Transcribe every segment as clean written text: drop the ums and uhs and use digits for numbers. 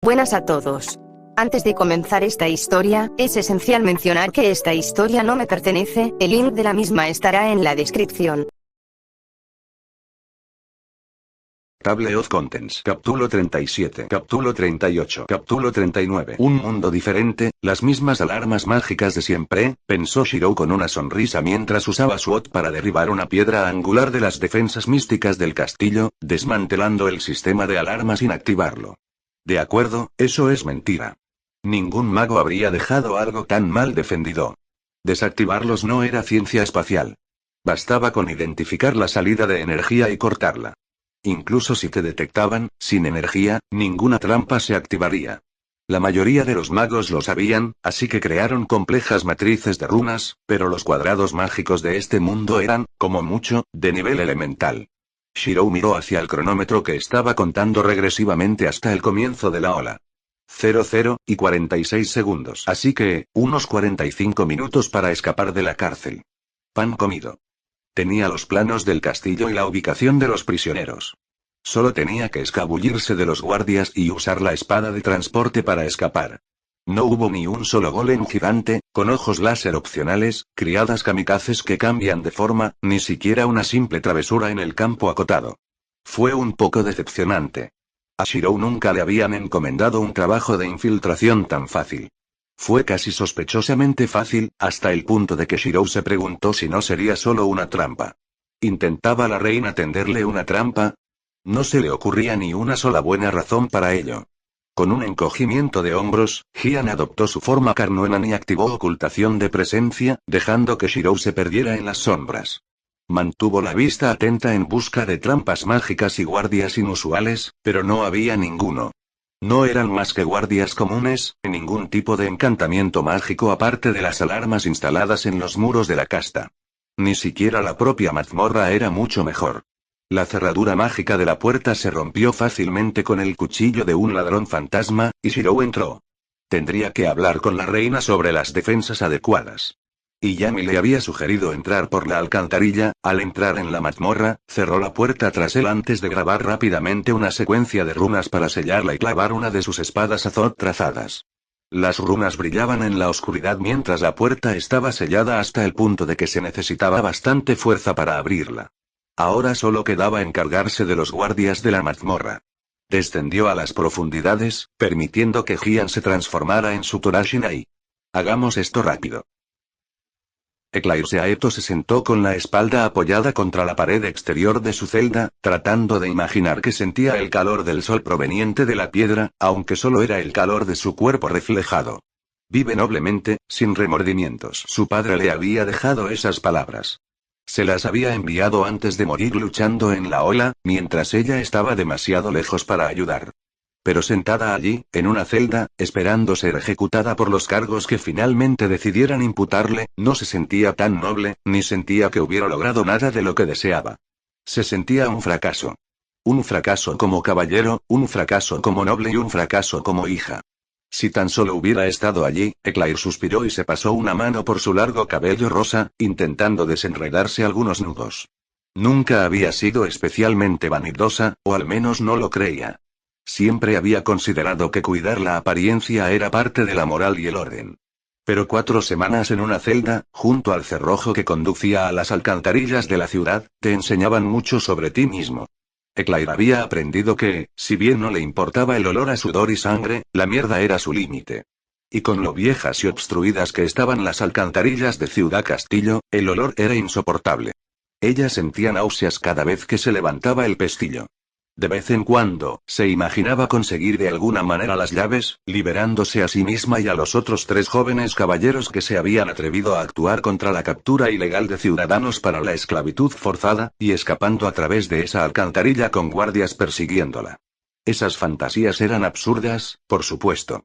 Buenas a todos. Antes de comenzar esta historia, es esencial mencionar que esta historia no me pertenece, el link de la misma estará en la descripción. Table of Contents. Capítulo 37. Capítulo 38. Capítulo 39. Un mundo diferente, las mismas alarmas mágicas de siempre, pensó Shirou con una sonrisa mientras usaba su Ot para derribar una piedra angular de las defensas místicas del castillo, desmantelando el sistema de alarma sin activarlo. De acuerdo, eso es mentira. Ningún mago habría dejado algo tan mal defendido. Desactivarlos no era ciencia espacial. Bastaba con identificar la salida de energía y cortarla. Incluso si te detectaban, sin energía, ninguna trampa se activaría. La mayoría de los magos lo sabían, así que crearon complejas matrices de runas, pero los cuadrados mágicos de este mundo eran, como mucho, de nivel elemental. Shirou miró hacia el cronómetro que estaba contando regresivamente hasta el comienzo de la ola. 00 y 46 segundos. Así que, unos 45 minutos para escapar de la cárcel. Pan comido. Tenía los planos del castillo y la ubicación de los prisioneros. Solo tenía que escabullirse de los guardias y usar la espada de transporte para escapar. No hubo ni un solo golem gigante, con ojos láser opcionales, criadas kamikazes que cambian de forma, ni siquiera una simple travesura en el campo acotado. Fue un poco decepcionante. A Shirou nunca le habían encomendado un trabajo de infiltración tan fácil. Fue casi sospechosamente fácil, hasta el punto de que Shirou se preguntó si no sería solo una trampa. ¿Intentaba la reina tenderle una trampa? No se le ocurría ni una sola buena razón para ello. Con un encogimiento de hombros, Jian adoptó su forma Carnoenan y activó ocultación de presencia, dejando que Shirou se perdiera en las sombras. Mantuvo la vista atenta en busca de trampas mágicas y guardias inusuales, pero no había ninguno. No eran más que guardias comunes, ningún tipo de encantamiento mágico aparte de las alarmas instaladas en los muros de la casta. Ni siquiera la propia mazmorra era mucho mejor. La cerradura mágica de la puerta se rompió fácilmente con el cuchillo de un ladrón fantasma, y Shirou entró. Tendría que hablar con la reina sobre las defensas adecuadas. Y Yami le había sugerido entrar por la alcantarilla. Al entrar en la mazmorra, cerró la puerta tras él antes de grabar rápidamente una secuencia de runas para sellarla y clavar una de sus espadas azot trazadas. Las runas brillaban en la oscuridad mientras la puerta estaba sellada hasta el punto de que se necesitaba bastante fuerza para abrirla. Ahora solo quedaba encargarse de los guardias de la mazmorra. Descendió a las profundidades, permitiendo que Jian se transformara en su Torashinai. Hagamos esto rápido. Eclairseaeto se sentó con la espalda apoyada contra la pared exterior de su celda, tratando de imaginar que sentía el calor del sol proveniente de la piedra, aunque solo era el calor de su cuerpo reflejado. Vive noblemente, sin remordimientos. Su padre le había dejado esas palabras. Se las había enviado antes de morir luchando en la ola, mientras ella estaba demasiado lejos para ayudar. Pero sentada allí, en una celda, esperando ser ejecutada por los cargos que finalmente decidieran imputarle, no se sentía tan noble, ni sentía que hubiera logrado nada de lo que deseaba. Se sentía un fracaso. Un fracaso como caballero, un fracaso como noble y un fracaso como hija. Si tan solo hubiera estado allí, Eclair suspiró y se pasó una mano por su largo cabello rosa, intentando desenredarse algunos nudos. Nunca había sido especialmente vanidosa, o al menos no lo creía. Siempre había considerado que cuidar la apariencia era parte de la moral y el orden. Pero 4 semanas en una celda, junto al cerrojo que conducía a las alcantarillas de la ciudad, te enseñaban mucho sobre ti mismo. Eclair había aprendido que, si bien no le importaba el olor a sudor y sangre, la mierda era su límite. Y con lo viejas y obstruidas que estaban las alcantarillas de Ciudad Castillo, el olor era insoportable. Ella sentía náuseas cada vez que se levantaba el pestillo. De vez en cuando, se imaginaba conseguir de alguna manera las llaves, liberándose a sí misma y a los otros 3 jóvenes caballeros que se habían atrevido a actuar contra la captura ilegal de ciudadanos para la esclavitud forzada, y escapando a través de esa alcantarilla con guardias persiguiéndola. Esas fantasías eran absurdas, por supuesto.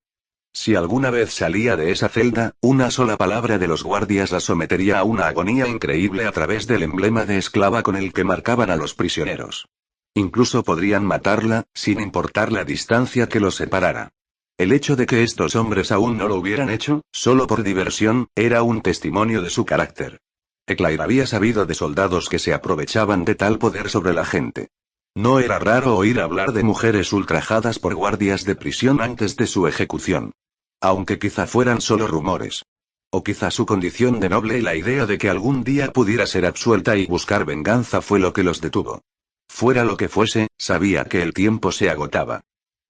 Si alguna vez salía de esa celda, una sola palabra de los guardias la sometería a una agonía increíble a través del emblema de esclava con el que marcaban a los prisioneros. Incluso podrían matarla, sin importar la distancia que los separara. El hecho de que estos hombres aún no lo hubieran hecho, solo por diversión, era un testimonio de su carácter. Eclair había sabido de soldados que se aprovechaban de tal poder sobre la gente. No era raro oír hablar de mujeres ultrajadas por guardias de prisión antes de su ejecución. Aunque quizá fueran solo rumores. O quizá su condición de noble y la idea de que algún día pudiera ser absuelta y buscar venganza fue lo que los detuvo. Fuera lo que fuese, sabía que el tiempo se agotaba.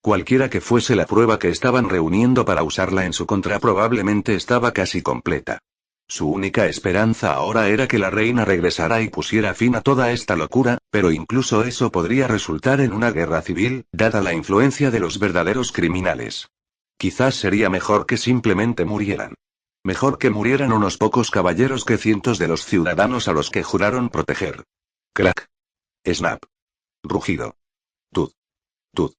Cualquiera que fuese la prueba que estaban reuniendo para usarla en su contra probablemente estaba casi completa. Su única esperanza ahora era que la reina regresara y pusiera fin a toda esta locura, pero incluso eso podría resultar en una guerra civil, dada la influencia de los verdaderos criminales. Quizás sería mejor que simplemente murieran. Mejor que murieran unos pocos caballeros que cientos de los ciudadanos a los que juraron proteger. Crack. Snap. Rugido. Tud. Tud.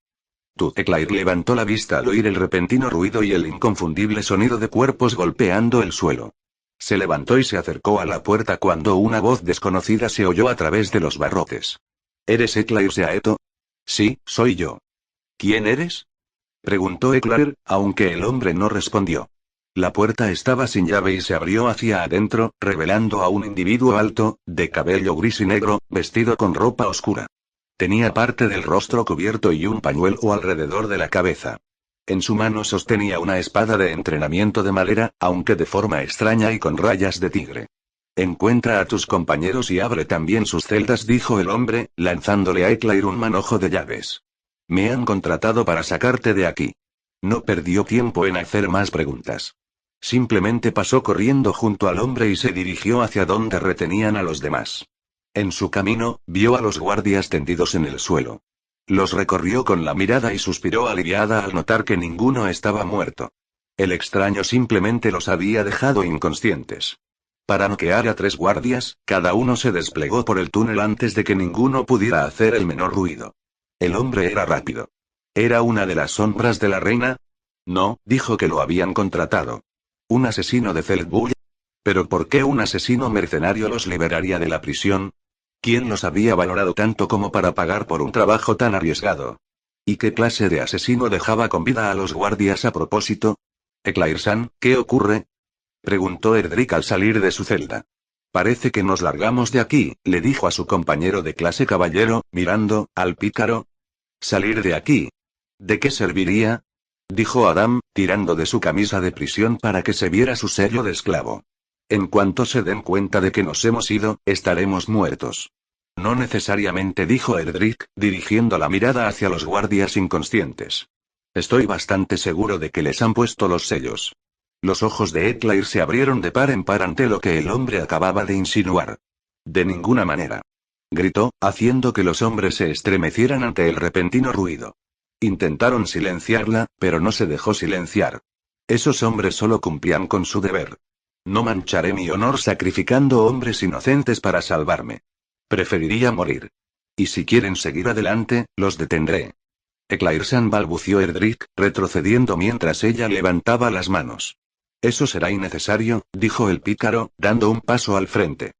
Tud. Eclair levantó la vista al oír el repentino ruido y el inconfundible sonido de cuerpos golpeando el suelo. Se levantó y se acercó a la puerta cuando una voz desconocida se oyó a través de los barrotes. ¿Eres Eclair Seaeto? Sí, soy yo. ¿Quién eres? Preguntó Eclair, aunque el hombre no respondió. La puerta estaba sin llave y se abrió hacia adentro, revelando a un individuo alto, de cabello gris y negro, vestido con ropa oscura. Tenía parte del rostro cubierto y un pañuelo alrededor de la cabeza. En su mano sostenía una espada de entrenamiento de madera, aunque de forma extraña y con rayas de tigre. Encuentra a tus compañeros y abre también sus celdas, dijo el hombre, lanzándole a Eclair un manojo de llaves. Me han contratado para sacarte de aquí. No perdió tiempo en hacer más preguntas. Simplemente pasó corriendo junto al hombre y se dirigió hacia donde retenían a los demás. En su camino, vio a los guardias tendidos en el suelo. Los recorrió con la mirada y suspiró aliviada al notar que ninguno estaba muerto. El extraño simplemente los había dejado inconscientes. Para noquear a 3 guardias, cada uno se desplegó por el túnel antes de que ninguno pudiera hacer el menor ruido. El hombre era rápido. ¿Era una de las sombras de la reina? No, dijo que lo habían contratado. ¿Un asesino de Feldbull? ¿Pero por qué un asesino mercenario los liberaría de la prisión? ¿Quién los había valorado tanto como para pagar por un trabajo tan arriesgado? ¿Y qué clase de asesino dejaba con vida a los guardias a propósito? Eclair-san, ¿qué ocurre? Preguntó Erdrick al salir de su celda. Parece que nos largamos de aquí, le dijo a su compañero de clase caballero, mirando al pícaro. ¿Salir de aquí? ¿De qué serviría? Dijo Adam, tirando de su camisa de prisión para que se viera su sello de esclavo. En cuanto se den cuenta de que nos hemos ido, estaremos muertos. No necesariamente, dijo Erdrick, dirigiendo la mirada hacia los guardias inconscientes. Estoy bastante seguro de que les han puesto los sellos. Los ojos de Eclair se abrieron de par en par ante lo que el hombre acababa de insinuar. De ninguna manera. Gritó, haciendo que los hombres se estremecieran ante el repentino ruido. Intentaron silenciarla, pero no se dejó silenciar. Esos hombres solo cumplían con su deber. No mancharé mi honor sacrificando hombres inocentes para salvarme. Preferiría morir. Y si quieren seguir adelante, los detendré. Eclair-san, balbució Erdrick, retrocediendo mientras ella levantaba las manos. Eso será innecesario, dijo el pícaro, dando un paso al frente.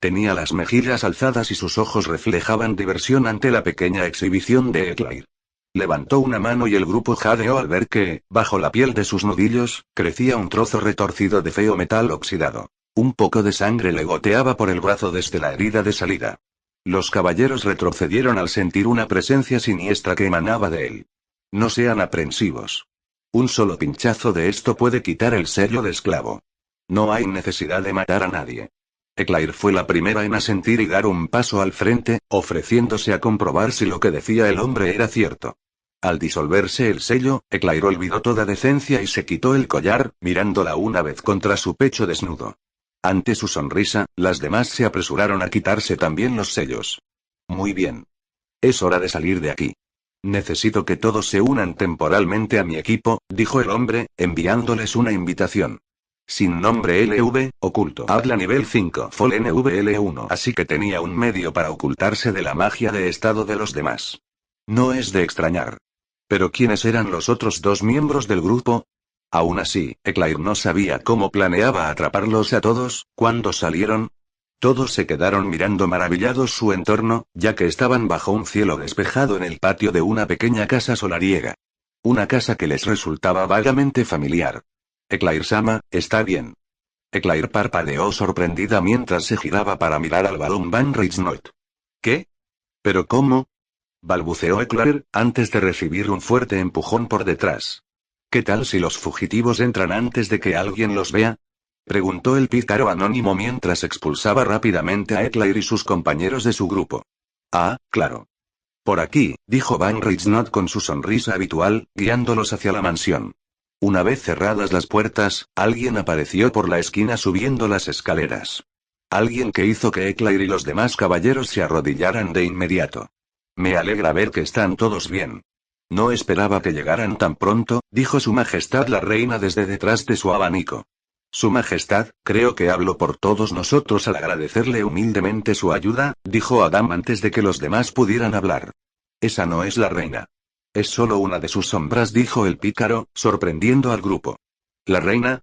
Tenía las mejillas alzadas y sus ojos reflejaban diversión ante la pequeña exhibición de Eclair. Levantó una mano y el grupo jadeó al ver que, bajo la piel de sus nudillos, crecía un trozo retorcido de feo metal oxidado. Un poco de sangre le goteaba por el brazo desde la herida de salida. Los caballeros retrocedieron al sentir una presencia siniestra que emanaba de él. No sean aprensivos. Un solo pinchazo de esto puede quitar el sello de esclavo. No hay necesidad de matar a nadie. Eclair fue la primera en asentir y dar un paso al frente, ofreciéndose a comprobar si lo que decía el hombre era cierto. Al disolverse el sello, Eclair olvidó toda decencia y se quitó el collar, mirándola una vez contra su pecho desnudo. Ante su sonrisa, las demás se apresuraron a quitarse también los sellos. Muy bien. Es hora de salir de aquí. Necesito que todos se unan temporalmente a mi equipo, dijo el hombre, enviándoles una invitación. Sin nombre LV, oculto. Habla nivel 5, Fall NVL1. Así que tenía un medio para ocultarse de la magia de estado de los demás. No es de extrañar. ¿Pero quiénes eran los otros 2 miembros del grupo? Aún así, Eclair no sabía cómo planeaba atraparlos a todos. ¿Cuándo salieron? Todos se quedaron mirando maravillados su entorno, ya que estaban bajo un cielo despejado en el patio de una pequeña casa solariega. Una casa que les resultaba vagamente familiar. Eclair-sama, está bien. Eclair parpadeó sorprendida mientras se giraba para mirar al balón Van Reisnoit. ¿Qué? ¿Pero cómo? balbuceó Eclair, antes de recibir un fuerte empujón por detrás. ¿Qué tal si los fugitivos entran antes de que alguien los vea? Preguntó el pícaro anónimo mientras expulsaba rápidamente a Eclair y sus compañeros de su grupo. Ah, claro. Por aquí, dijo Van Richthofen con su sonrisa habitual, guiándolos hacia la mansión. Una vez cerradas las puertas, alguien apareció por la esquina subiendo las escaleras. Alguien que hizo que Eclair y los demás caballeros se arrodillaran de inmediato. Me alegra ver que están todos bien. No esperaba que llegaran tan pronto, dijo Su Majestad la Reina desde detrás de su abanico. Su Majestad, creo que hablo por todos nosotros al agradecerle humildemente su ayuda, dijo Adam antes de que los demás pudieran hablar. Esa no es la reina. Es solo una de sus sombras, dijo el pícaro, sorprendiendo al grupo. ¿La reina?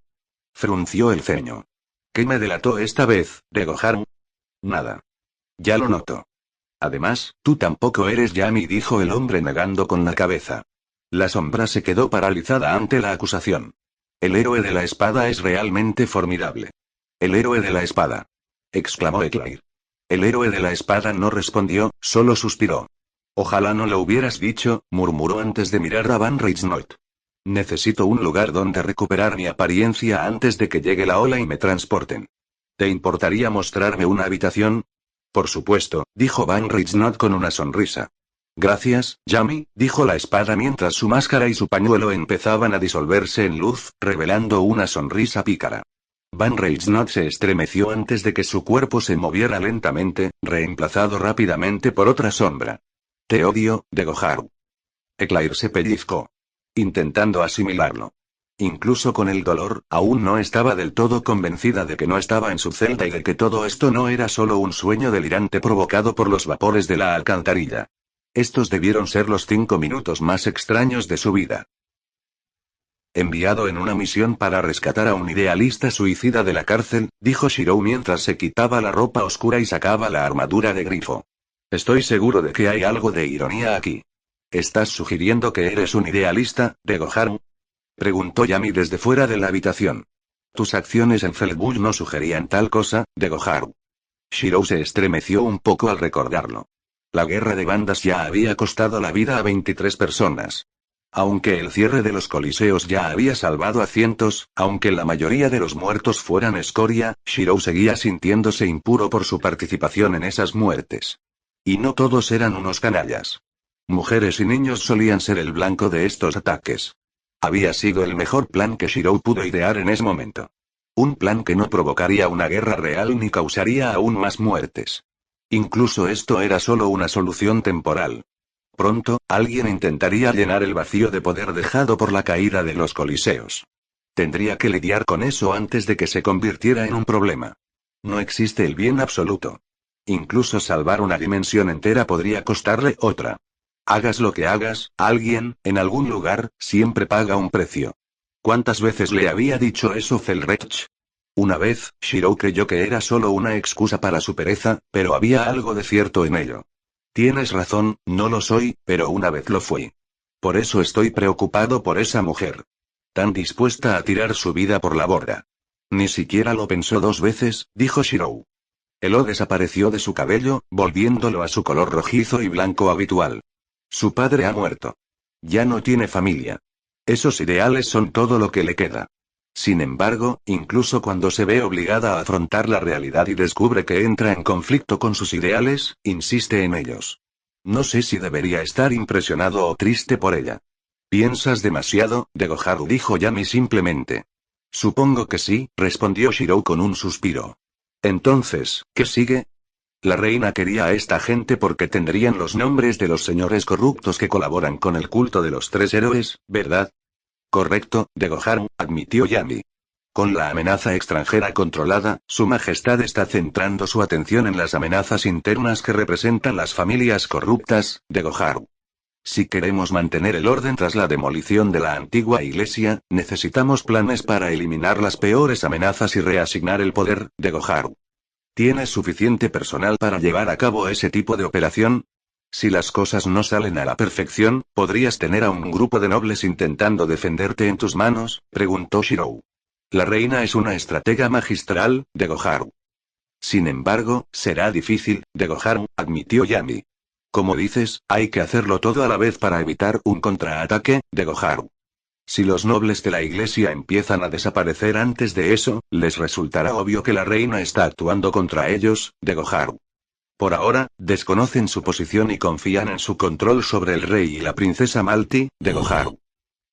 Frunció el ceño. ¿Qué me delató esta vez, Degoharu? Nada. Ya lo noto. Además, tú tampoco eres Yami, dijo el hombre negando con la cabeza. La sombra se quedó paralizada ante la acusación. El héroe de la espada es realmente formidable. El héroe de la espada. Exclamó Eclair. El héroe de la espada no respondió, solo suspiró. Ojalá no lo hubieras dicho, murmuró antes de mirar a Van Richthofen. Necesito un lugar donde recuperar mi apariencia antes de que llegue la ola y me transporten. ¿Te importaría mostrarme una habitación? Por supuesto, dijo Van Richthofen con una sonrisa. Gracias, Yami, dijo la espada mientras su máscara y su pañuelo empezaban a disolverse en luz, revelando una sonrisa pícara. Van Richthofen se estremeció antes de que su cuerpo se moviera lentamente, reemplazado rápidamente por otra sombra. Te odio, Degoharu. Eclair se pellizcó. Intentando asimilarlo. Incluso con el dolor, aún no estaba del todo convencida de que no estaba en su celda y de que todo esto no era solo un sueño delirante provocado por los vapores de la alcantarilla. Estos debieron ser los 5 minutos más extraños de su vida. Enviado en una misión para rescatar a un idealista suicida de la cárcel, dijo Shirou mientras se quitaba la ropa oscura y sacaba la armadura de grifo. Estoy seguro de que hay algo de ironía aquí. ¿Estás sugiriendo que eres un idealista, Degoharu? Preguntó Yami desde fuera de la habitación. Tus acciones en Feldbush no sugerían tal cosa, Degoharu. Shirou se estremeció un poco al recordarlo. La guerra de bandas ya había costado la vida a 23 personas. Aunque el cierre de los coliseos ya había salvado a cientos, aunque la mayoría de los muertos fueran escoria, Shirou seguía sintiéndose impuro por su participación en esas muertes. Y no todos eran unos canallas. Mujeres y niños solían ser el blanco de estos ataques. Había sido el mejor plan que Shirou pudo idear en ese momento. Un plan que no provocaría una guerra real ni causaría aún más muertes. Incluso esto era solo una solución temporal. Pronto, alguien intentaría llenar el vacío de poder dejado por la caída de los coliseos. Tendría que lidiar con eso antes de que se convirtiera en un problema. No existe el bien absoluto. Incluso salvar una dimensión entera podría costarle otra. Hagas lo que hagas, alguien, en algún lugar, siempre paga un precio. ¿Cuántas veces le había dicho eso Felrech? Una vez, Shirou creyó que era solo una excusa para su pereza, pero había algo de cierto en ello. Tienes razón, no lo soy, pero una vez lo fui. Por eso estoy preocupado por esa mujer. Tan dispuesta a tirar su vida por la borda. Ni siquiera lo pensó 2 veces, dijo Shirou. El O desapareció de su cabello, volviéndolo a su color rojizo y blanco habitual. Su padre ha muerto. Ya no tiene familia. Esos ideales son todo lo que le queda. Sin embargo, incluso cuando se ve obligada a afrontar la realidad y descubre que entra en conflicto con sus ideales, insiste en ellos. No sé si debería estar impresionado o triste por ella. Piensas demasiado, Degoharu, dijo Yami simplemente. Supongo que sí, respondió Shirou con un suspiro. Entonces, ¿qué sigue? La reina quería a esta gente porque tendrían los nombres de los señores corruptos que colaboran con el culto de los 3 héroes, ¿verdad? Correcto, Degoharu, admitió Yami. Con la amenaza extranjera controlada, Su Majestad está centrando su atención en las amenazas internas que representan las familias corruptas, Degoharu. Si queremos mantener el orden tras la demolición de la antigua iglesia, necesitamos planes para eliminar las peores amenazas y reasignar el poder, Degoharu. ¿Tienes suficiente personal para llevar a cabo ese tipo de operación? Si las cosas no salen a la perfección, ¿podrías tener a un grupo de nobles intentando defenderte en tus manos?, preguntó Shirou. La reina es una estratega magistral, Degoharu. Sin embargo, será difícil, Degoharu, admitió Yami. Como dices, hay que hacerlo todo a la vez para evitar un contraataque de Goharu. Si los nobles de la iglesia empiezan a desaparecer antes de eso, les resultará obvio que la reina está actuando contra ellos, de Goharu. Por ahora, desconocen su posición y confían en su control sobre el rey y la princesa Malti, de Goharu.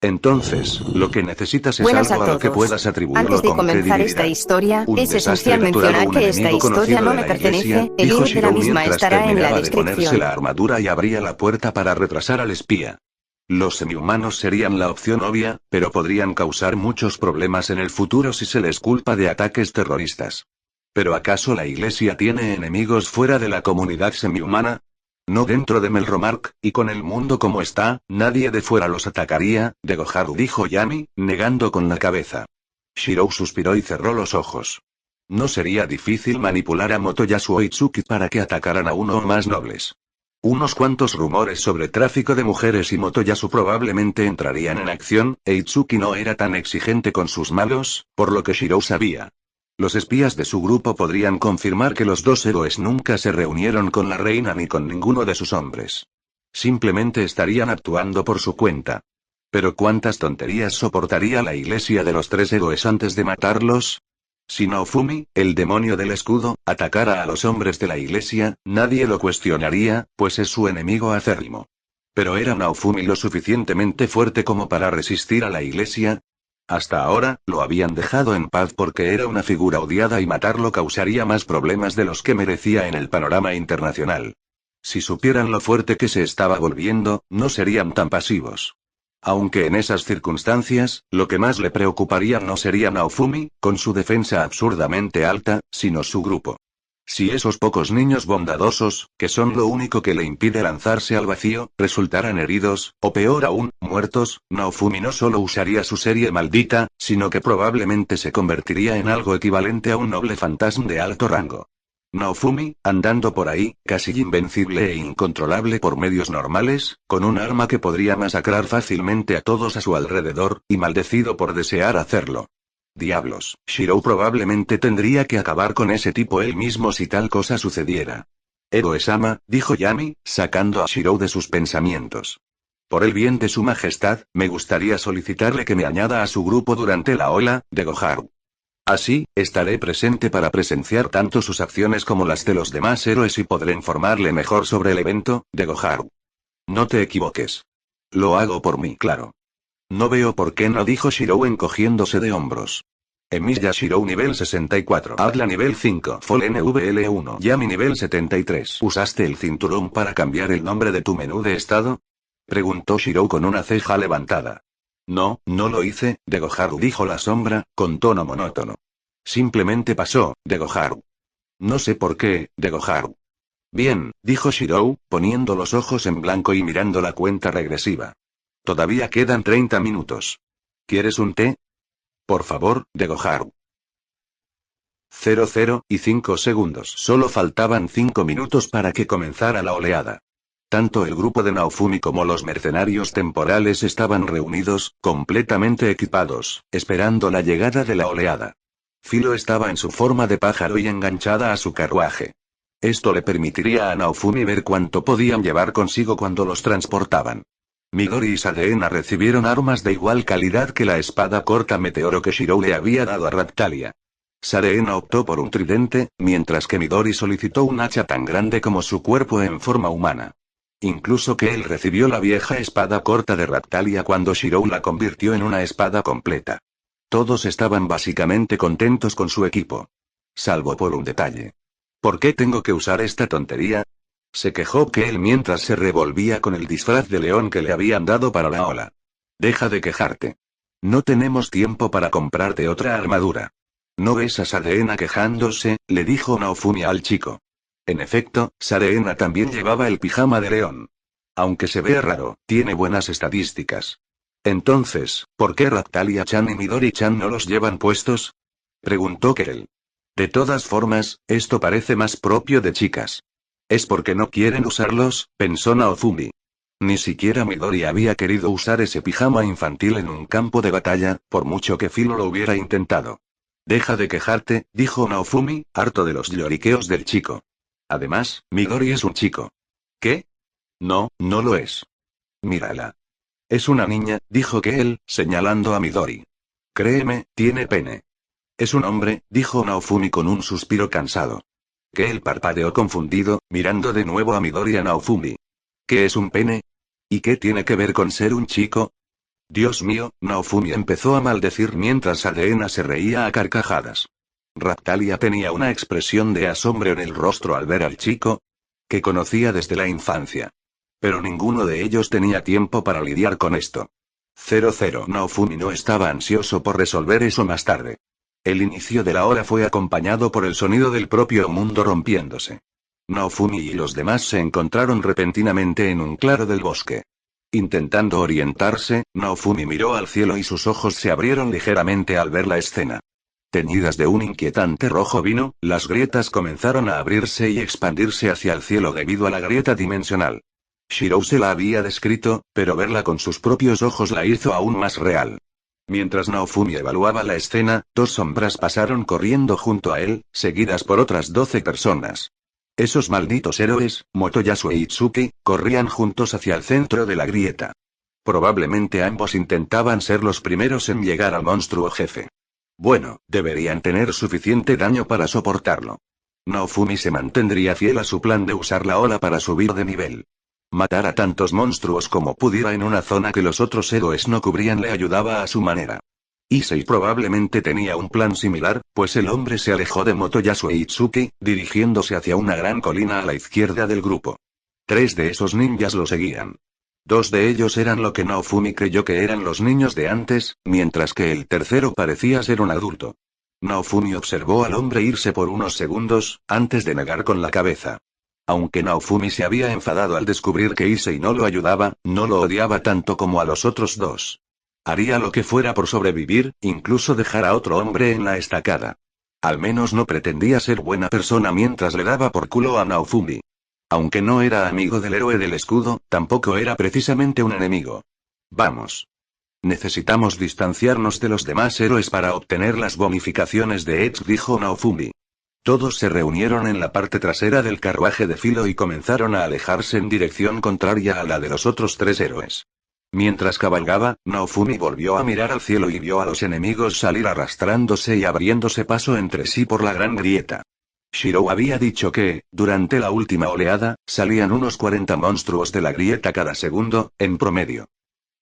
Entonces, lo que necesitas es Buenas algo a a lo que todos. puedas atribuirlo Antes de con comenzar esta credibilidad. historia, Un es desastre esencial capturado, mencionar un que esta enemigo historia conocido no de me la iglesia, pertenece, el dijo link de la Shirou misma mientras estará en la terminaba de ponerse descripción. la armadura y abría la puerta para retrasar al espía. Los semihumanos serían la opción obvia, pero podrían causar muchos problemas en el futuro si se les culpa de ataques terroristas. ¿Pero acaso la iglesia tiene enemigos fuera de la comunidad semihumana? No dentro de Melromark, y con el mundo como está, nadie de fuera los atacaría, de Goharu, dijo Yami, negando con la cabeza. Shirou suspiró y cerró los ojos. No sería difícil manipular a Motoyasu o Itsuki para que atacaran a uno o más nobles. Unos cuantos rumores sobre tráfico de mujeres y Motoyasu probablemente entrarían en acción, e Itsuki no era tan exigente con sus malos, por lo que Shirou sabía. Los espías de su grupo podrían confirmar que los dos héroes nunca se reunieron con la reina ni con ninguno de sus hombres. Simplemente estarían actuando por su cuenta. Pero ¿cuántas tonterías soportaría la iglesia de los tres héroes antes de matarlos? Si Naofumi, el demonio del escudo, atacara a los hombres de la iglesia, nadie lo cuestionaría, pues es su enemigo acérrimo. Pero ¿era Naofumi lo suficientemente fuerte como para resistir a la iglesia? Hasta ahora, lo habían dejado en paz porque era una figura odiada y matarlo causaría más problemas de los que merecía en el panorama internacional. Si supieran lo fuerte que se estaba volviendo, no serían tan pasivos. Aunque en esas circunstancias, lo que más le preocuparía no sería Naofumi, con su defensa absurdamente alta, sino su grupo. Si esos pocos niños bondadosos, que son lo único que le impide lanzarse al vacío, resultaran heridos, o peor aún, muertos, Naofumi no solo usaría su serie maldita, sino que probablemente se convertiría en algo equivalente a un noble fantasma de alto rango. Naofumi, andando por ahí, casi invencible e incontrolable por medios normales, con un arma que podría masacrar fácilmente a todos a su alrededor, y maldecido por desear hacerlo. Diablos, Shirou probablemente tendría que acabar con ese tipo él mismo si tal cosa sucediera. Edo-sama, dijo Yami, sacando a Shirou de sus pensamientos. Por el bien de su majestad, me gustaría solicitarle que me añada a su grupo durante la ola, de Goharu. Así, estaré presente para presenciar tanto sus acciones como las de los demás héroes y podré informarle mejor sobre el evento, de Goharu. No te equivoques. Lo hago por mí, claro. No veo por qué no, dijo Shirou encogiéndose de hombros. Emilia Shirou nivel 64. Atla nivel 5. Fall NVL1. Yami nivel 73. ¿Usaste el cinturón para cambiar el nombre de tu menú de estado? Preguntó Shirou con una ceja levantada. No, no lo hice, de Goharu, dijo la sombra, con tono monótono. Simplemente pasó, de Goharu. No sé por qué, de Goharu. Bien, dijo Shirou, poniendo los ojos en blanco y mirando la cuenta regresiva. Todavía quedan 30 minutos. ¿Quieres un té? Por favor, de Goharu. 00 y 5 segundos. Solo faltaban 5 minutos para que comenzara la oleada. Tanto el grupo de Naofumi como los mercenarios temporales estaban reunidos, completamente equipados, esperando la llegada de la oleada. Filo estaba en su forma de pájaro y enganchada a su carruaje. Esto le permitiría a Naofumi ver cuánto podían llevar consigo cuando los transportaban. Midori y Sadeena recibieron armas de igual calidad que la espada corta meteoro que Shirou le había dado a Raktalia. Sadeena optó por un tridente, mientras que Midori solicitó un hacha tan grande como su cuerpo en forma humana. Incluso que él recibió la vieja espada corta de Raktalia cuando Shirou la convirtió en una espada completa. Todos estaban básicamente contentos con su equipo. Salvo por un detalle. ¿Por qué tengo que usar esta tontería? Se quejó Kale mientras se revolvía con el disfraz de león que le habían dado para la ola. Deja de quejarte. No tenemos tiempo para comprarte otra armadura. ¿No ves a Sadeena quejándose?, le dijo Naofumi al chico. En efecto, Sadeena también llevaba el pijama de león. Aunque se ve raro, tiene buenas estadísticas. Entonces, ¿por qué Raktalia-chan y Midori-chan no los llevan puestos?, preguntó Kale. De todas formas, esto parece más propio de chicas. Es porque no quieren usarlos, pensó Naofumi. Ni siquiera Midori había querido usar ese pijama infantil en un campo de batalla, por mucho que Filo lo hubiera intentado. Deja de quejarte, dijo Naofumi, harto de los lloriqueos del chico. Además, Midori es un chico. ¿Qué? No, no lo es. Mírala. Es una niña, dijo Kale, señalando a Midori. Créeme, tiene pene. Es un hombre, dijo Naofumi con un suspiro cansado. Kale parpadeó confundido, mirando de nuevo a Midori y a Naofumi. ¿Qué es un pene? ¿Y qué tiene que ver con ser un chico? Dios mío, Naofumi empezó a maldecir mientras Adena se reía a carcajadas. Raptalia tenía una expresión de asombro en el rostro al ver al chico, que conocía desde la infancia. Pero ninguno de ellos tenía tiempo para lidiar con esto. 00 Naofumi no estaba ansioso por resolver eso más tarde. El inicio de la hora fue acompañado por el sonido del propio mundo rompiéndose. Naofumi y los demás se encontraron repentinamente en un claro del bosque. Intentando orientarse, Naofumi miró al cielo y sus ojos se abrieron ligeramente al ver la escena. Teñidas de un inquietante rojo vino, las grietas comenzaron a abrirse y expandirse hacia el cielo debido a la grieta dimensional. Shirou se la había descrito, pero verla con sus propios ojos la hizo aún más real. Mientras Naofumi evaluaba la escena, dos sombras pasaron corriendo junto a él, seguidas por otras 12 personas. Esos malditos héroes, Motoyasu e Itsuki, corrían juntos hacia el centro de la grieta. Probablemente ambos intentaban ser los primeros en llegar al monstruo jefe. Bueno, deberían tener suficiente daño para soportarlo. Naofumi se mantendría fiel a su plan de usar la ola para subir de nivel. Matar a tantos monstruos como pudiera en una zona que los otros héroes no cubrían le ayudaba a su manera. Issei probablemente tenía un plan similar, pues el hombre se alejó de Motoyasu e Itsuki, dirigiéndose hacia una gran colina a la izquierda del grupo. 3 de esos ninjas lo seguían. 2 de ellos eran lo que Naofumi creyó que eran los niños de antes, mientras que el tercero parecía ser un adulto. Naofumi observó al hombre irse por unos segundos, antes de negar con la cabeza. Aunque Naofumi se había enfadado al descubrir que Issei no lo ayudaba, no lo odiaba tanto como a los otros dos. Haría lo que fuera por sobrevivir, incluso dejar a otro hombre en la estacada. Al menos no pretendía ser buena persona mientras le daba por culo a Naofumi. Aunque no era amigo del héroe del escudo, tampoco era precisamente un enemigo. Vamos. Necesitamos distanciarnos de los demás héroes para obtener las bonificaciones de Edge, dijo Naofumi. Todos se reunieron en la parte trasera del carruaje de Filo y comenzaron a alejarse en dirección contraria a la de los otros 3 héroes. Mientras cabalgaba, Naofumi volvió a mirar al cielo y vio a los enemigos salir arrastrándose y abriéndose paso entre sí por la gran grieta. Shirou había dicho que, durante la última oleada, salían unos 40 monstruos de la grieta cada segundo, en promedio.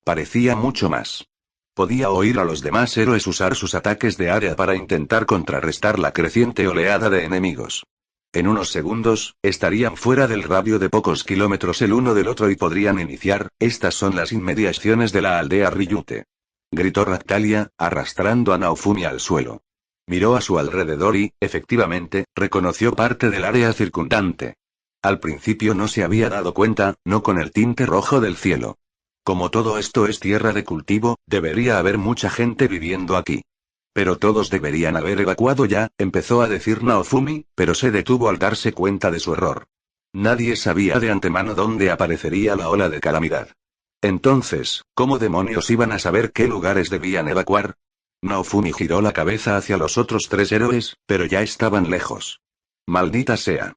Parecía mucho más. Podía oír a los demás héroes usar sus ataques de área para intentar contrarrestar la creciente oleada de enemigos. En unos segundos, estarían fuera del radio de pocos kilómetros el uno del otro y podrían iniciar. Estas son las inmediaciones de la aldea Ryute. Gritó Raptalia, arrastrando a Naofumi al suelo. Miró a su alrededor y, efectivamente, reconoció parte del área circundante. Al principio no se había dado cuenta, no con el tinte rojo del cielo. Como todo esto es tierra de cultivo, debería haber mucha gente viviendo aquí. Pero todos deberían haber evacuado ya, empezó a decir Naofumi, pero se detuvo al darse cuenta de su error. Nadie sabía de antemano dónde aparecería la ola de calamidad. Entonces, ¿cómo demonios iban a saber qué lugares debían evacuar? Naofumi giró la cabeza hacia los otros 3 héroes, pero ya estaban lejos. Maldita sea.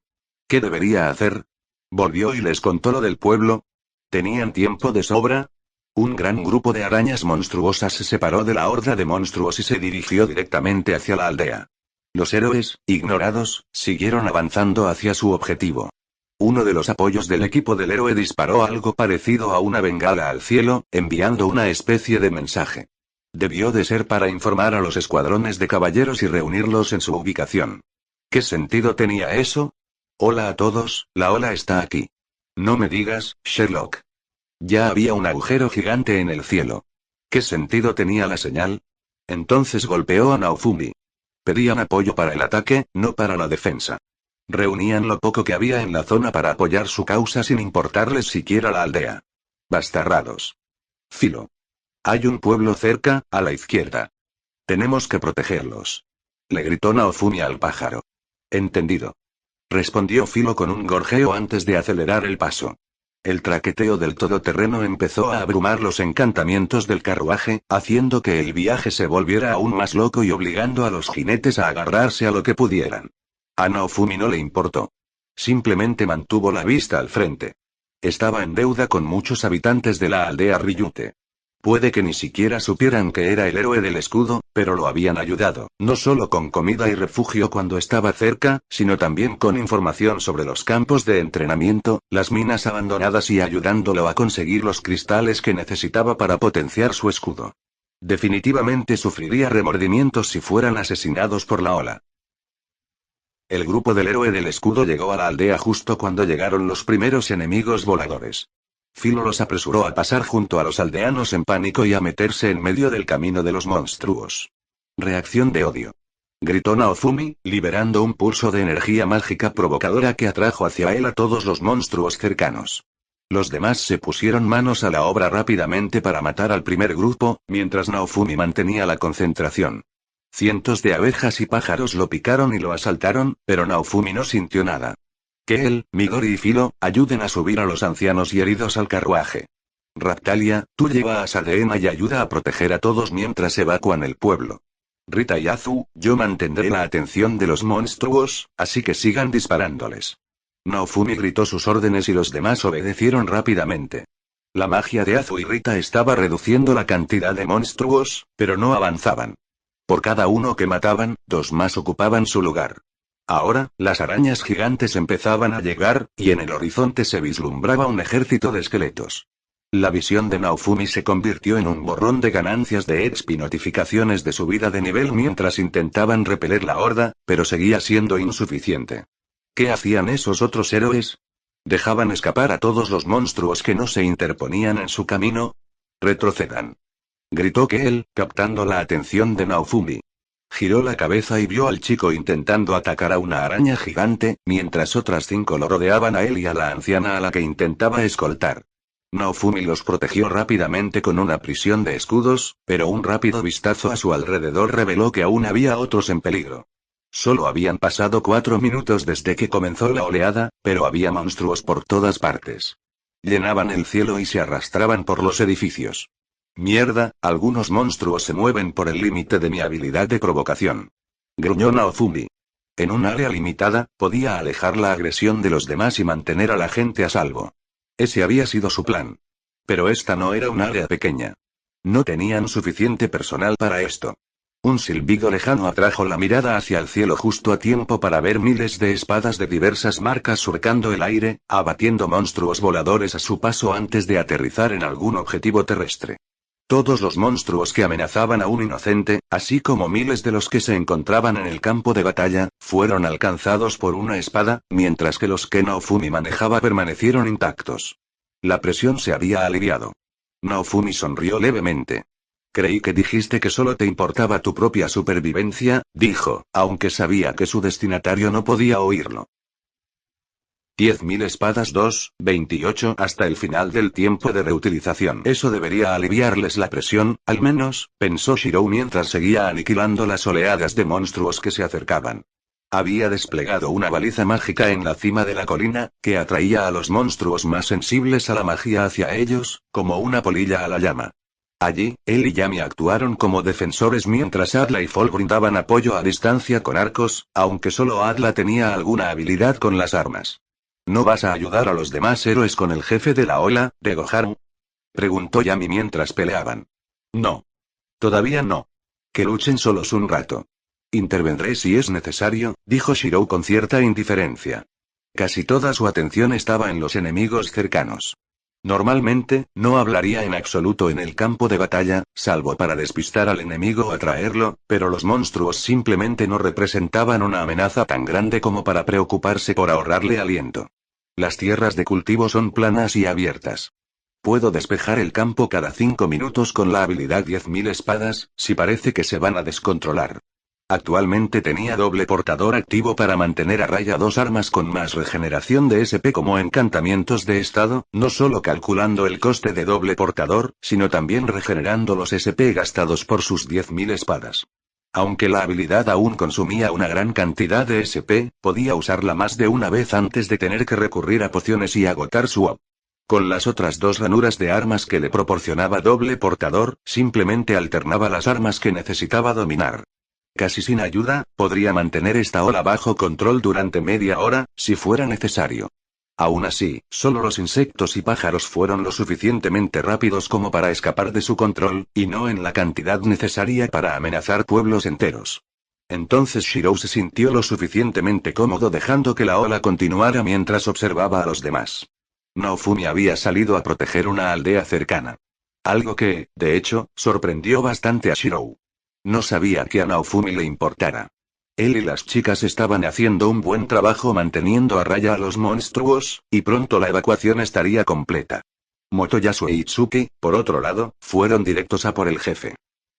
¿Qué debería hacer? Volvió y les contó lo del pueblo. ¿Tenían tiempo de sobra? Un gran grupo de arañas monstruosas se separó de la horda de monstruos y se dirigió directamente hacia la aldea. Los héroes, ignorados, siguieron avanzando hacia su objetivo. Uno de los apoyos del equipo del héroe disparó algo parecido a una bengala al cielo, enviando una especie de mensaje. Debió de ser para informar a los escuadrones de caballeros y reunirlos en su ubicación. ¿Qué sentido tenía eso? Hola a todos, la ola está aquí. No me digas, Sherlock. Ya había un agujero gigante en el cielo. ¿Qué sentido tenía la señal? Entonces golpeó a Naofumi. Pedían apoyo para el ataque, no para la defensa. Reunían lo poco que había en la zona para apoyar su causa sin importarles siquiera la aldea. Bastarrados. Filo. Hay un pueblo cerca, a la izquierda. Tenemos que protegerlos. Le gritó Naofumi al pájaro. Entendido. Respondió Filo con un gorjeo antes de acelerar el paso. El traqueteo del todoterreno empezó a abrumar los encantamientos del carruaje, haciendo que el viaje se volviera aún más loco y obligando a los jinetes a agarrarse a lo que pudieran. A Naofumi no le importó. Simplemente mantuvo la vista al frente. Estaba en deuda con muchos habitantes de la aldea Ryute. Puede que ni siquiera supieran que era el héroe del escudo, pero lo habían ayudado, no solo con comida y refugio cuando estaba cerca, sino también con información sobre los campos de entrenamiento, las minas abandonadas y ayudándolo a conseguir los cristales que necesitaba para potenciar su escudo. Definitivamente sufriría remordimientos si fueran asesinados por la ola. El grupo del héroe del escudo llegó a la aldea justo cuando llegaron los primeros enemigos voladores. Philo los apresuró a pasar junto a los aldeanos en pánico y a meterse en medio del camino de los monstruos. Reacción de odio. Gritó Naofumi, liberando un pulso de energía mágica provocadora que atrajo hacia él a todos los monstruos cercanos. Los demás se pusieron manos a la obra rápidamente para matar al primer grupo, mientras Naofumi mantenía la concentración. Cientos de abejas y pájaros lo picaron y lo asaltaron, pero Naofumi no sintió nada. Que él, Midori y Philo, ayuden a subir a los ancianos y heridos al carruaje. Raptalia, tú lleva a Sadena y ayuda a proteger a todos mientras evacúan el pueblo. Rita y Azu, yo mantendré la atención de los monstruos, así que sigan disparándoles. Naofumi gritó sus órdenes y los demás obedecieron rápidamente. La magia de Azu y Rita estaba reduciendo la cantidad de monstruos, pero no avanzaban. Por cada uno que mataban, 2 más ocupaban su lugar. Ahora, las arañas gigantes empezaban a llegar, y en el horizonte se vislumbraba un ejército de esqueletos. La visión de Naofumi se convirtió en un borrón de ganancias de XP y notificaciones de subida de nivel mientras intentaban repeler la horda, pero seguía siendo insuficiente. ¿Qué hacían esos otros héroes? ¿Dejaban escapar a todos los monstruos que no se interponían en su camino? Retrocedan. Gritó Keel, captando la atención de Naofumi. Giró la cabeza y vio al chico intentando atacar a una araña gigante, mientras otras 5 lo rodeaban a él y a la anciana a la que intentaba escoltar. Naofumi los protegió rápidamente con una prisión de escudos, pero un rápido vistazo a su alrededor reveló que aún había otros en peligro. Solo habían pasado 4 minutos desde que comenzó la oleada, pero había monstruos por todas partes. Llenaban el cielo y se arrastraban por los edificios. Mierda, algunos monstruos se mueven por el límite de mi habilidad de provocación. Gruñó Naofumi. En un área limitada, podía alejar la agresión de los demás y mantener a la gente a salvo. Ese había sido su plan. Pero esta no era un área pequeña. No tenían suficiente personal para esto. Un silbido lejano atrajo la mirada hacia el cielo justo a tiempo para ver miles de espadas de diversas marcas surcando el aire, abatiendo monstruos voladores a su paso antes de aterrizar en algún objetivo terrestre. Todos los monstruos que amenazaban a un inocente, así como miles de los que se encontraban en el campo de batalla, fueron alcanzados por una espada, mientras que los que Naofumi manejaba permanecieron intactos. La presión se había aliviado. Naofumi sonrió levemente. Creí que dijiste que solo te importaba tu propia supervivencia, dijo, aunque sabía que su destinatario no podía oírlo. 10.000 espadas 2:28 hasta el final del tiempo de reutilización. Eso debería aliviarles la presión, al menos, pensó Shirou mientras seguía aniquilando las oleadas de monstruos que se acercaban. Había desplegado una baliza mágica en la cima de la colina, que atraía a los monstruos más sensibles a la magia hacia ellos, como una polilla a la llama. Allí, él y Yami actuaron como defensores mientras Adla y Fall brindaban apoyo a distancia con arcos, aunque solo Adla tenía alguna habilidad con las armas. ¿No vas a ayudar a los demás héroes con el jefe de la ola, de Goharu? Preguntó Yami mientras peleaban. No. Todavía no. Que luchen solos un rato. Intervendré si es necesario, dijo Shirou con cierta indiferencia. Casi toda su atención estaba en los enemigos cercanos. Normalmente, no hablaría en absoluto en el campo de batalla, salvo para despistar al enemigo o atraerlo, pero los monstruos simplemente no representaban una amenaza tan grande como para preocuparse por ahorrarle aliento. Las tierras de cultivo son planas y abiertas. Puedo despejar el campo cada 5 minutos con la habilidad 10.000 espadas, si parece que se van a descontrolar. Actualmente tenía doble portador activo para mantener a raya 2 armas con más regeneración de SP como encantamientos de estado, no solo calculando el coste de doble portador, sino también regenerando los SP gastados por sus 10.000 espadas. Aunque la habilidad aún consumía una gran cantidad de SP, podía usarla más de una vez antes de tener que recurrir a pociones y agotar su op. Con las otras 2 ranuras de armas que le proporcionaba doble portador, simplemente alternaba las armas que necesitaba dominar. Casi sin ayuda, podría mantener esta ola bajo control durante media hora, si fuera necesario. Aún así, solo los insectos y pájaros fueron lo suficientemente rápidos como para escapar de su control, y no en la cantidad necesaria para amenazar pueblos enteros. Entonces Shirou se sintió lo suficientemente cómodo dejando que la ola continuara mientras observaba a los demás. Naofumi había salido a proteger una aldea cercana. Algo que, de hecho, sorprendió bastante a Shirou. No sabía que a Naofumi le importara. Él y las chicas estaban haciendo un buen trabajo manteniendo a raya a los monstruos, y pronto la evacuación estaría completa. Motoyasu e Itsuki, por otro lado, fueron directos a por el jefe.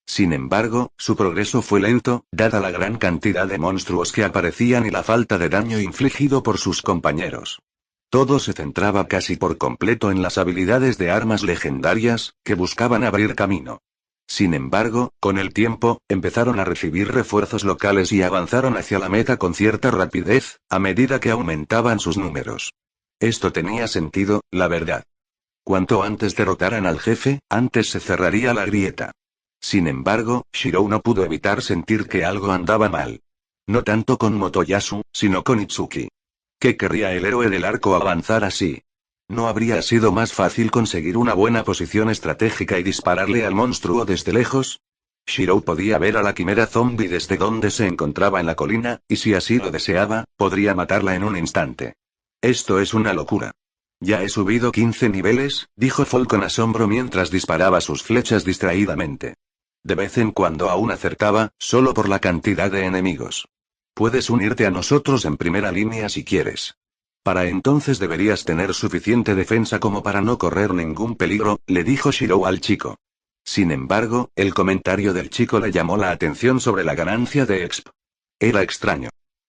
Sin embargo, su progreso fue lento, dada la gran cantidad de monstruos que aparecían y la falta de daño infligido por sus compañeros. Todo se centraba casi por completo en las habilidades de armas legendarias, que buscaban abrir camino. Sin embargo, con el tiempo, empezaron a recibir refuerzos locales y avanzaron hacia la meta con cierta rapidez, a medida que aumentaban sus números. Esto tenía sentido, la verdad. Cuanto antes derrotaran al jefe, antes se cerraría la grieta. Sin embargo, Shirou no pudo evitar sentir que algo andaba mal. No tanto con Motoyasu, sino con Itsuki. ¿Qué querría el héroe del arco avanzar así? ¿No habría sido más fácil conseguir una buena posición estratégica y dispararle al monstruo desde lejos? Shirou podía ver a la quimera zombie desde donde se encontraba en la colina, y si así lo deseaba, podría matarla en un instante. Esto es una locura. Ya he subido 15 niveles, dijo Fall con asombro mientras disparaba sus flechas distraídamente. De vez en cuando aún acertaba, solo por la cantidad de enemigos. Puedes unirte a nosotros en primera línea si quieres. Para entonces deberías tener suficiente defensa como para no correr ningún peligro, le dijo Shirou al chico. Sin embargo, el comentario del chico le llamó la atención sobre la ganancia de exp. Era extraño.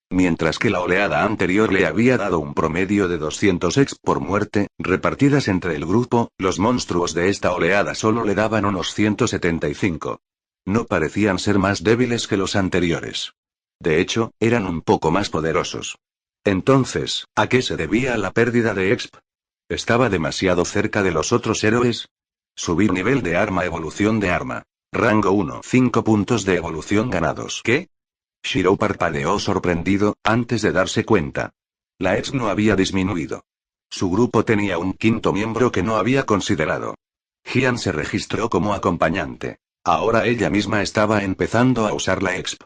Mientras que la oleada anterior le había dado un promedio de 200 exp por muerte, repartidas entre el grupo, los monstruos de esta oleada solo le daban unos 175. No parecían ser más débiles que los anteriores. De hecho, eran un poco más poderosos. Entonces, ¿a qué se debía la pérdida de exp? ¿Estaba demasiado cerca de los otros héroes? Subir nivel de arma, evolución de arma. Rango 1, 5 puntos de evolución ganados. ¿Qué? Shirou parpadeó sorprendido, antes de darse cuenta. La exp no había disminuido. Su grupo tenía un quinto miembro que no había considerado. Jian se registró como acompañante. Ahora ella misma estaba empezando a usar la exp.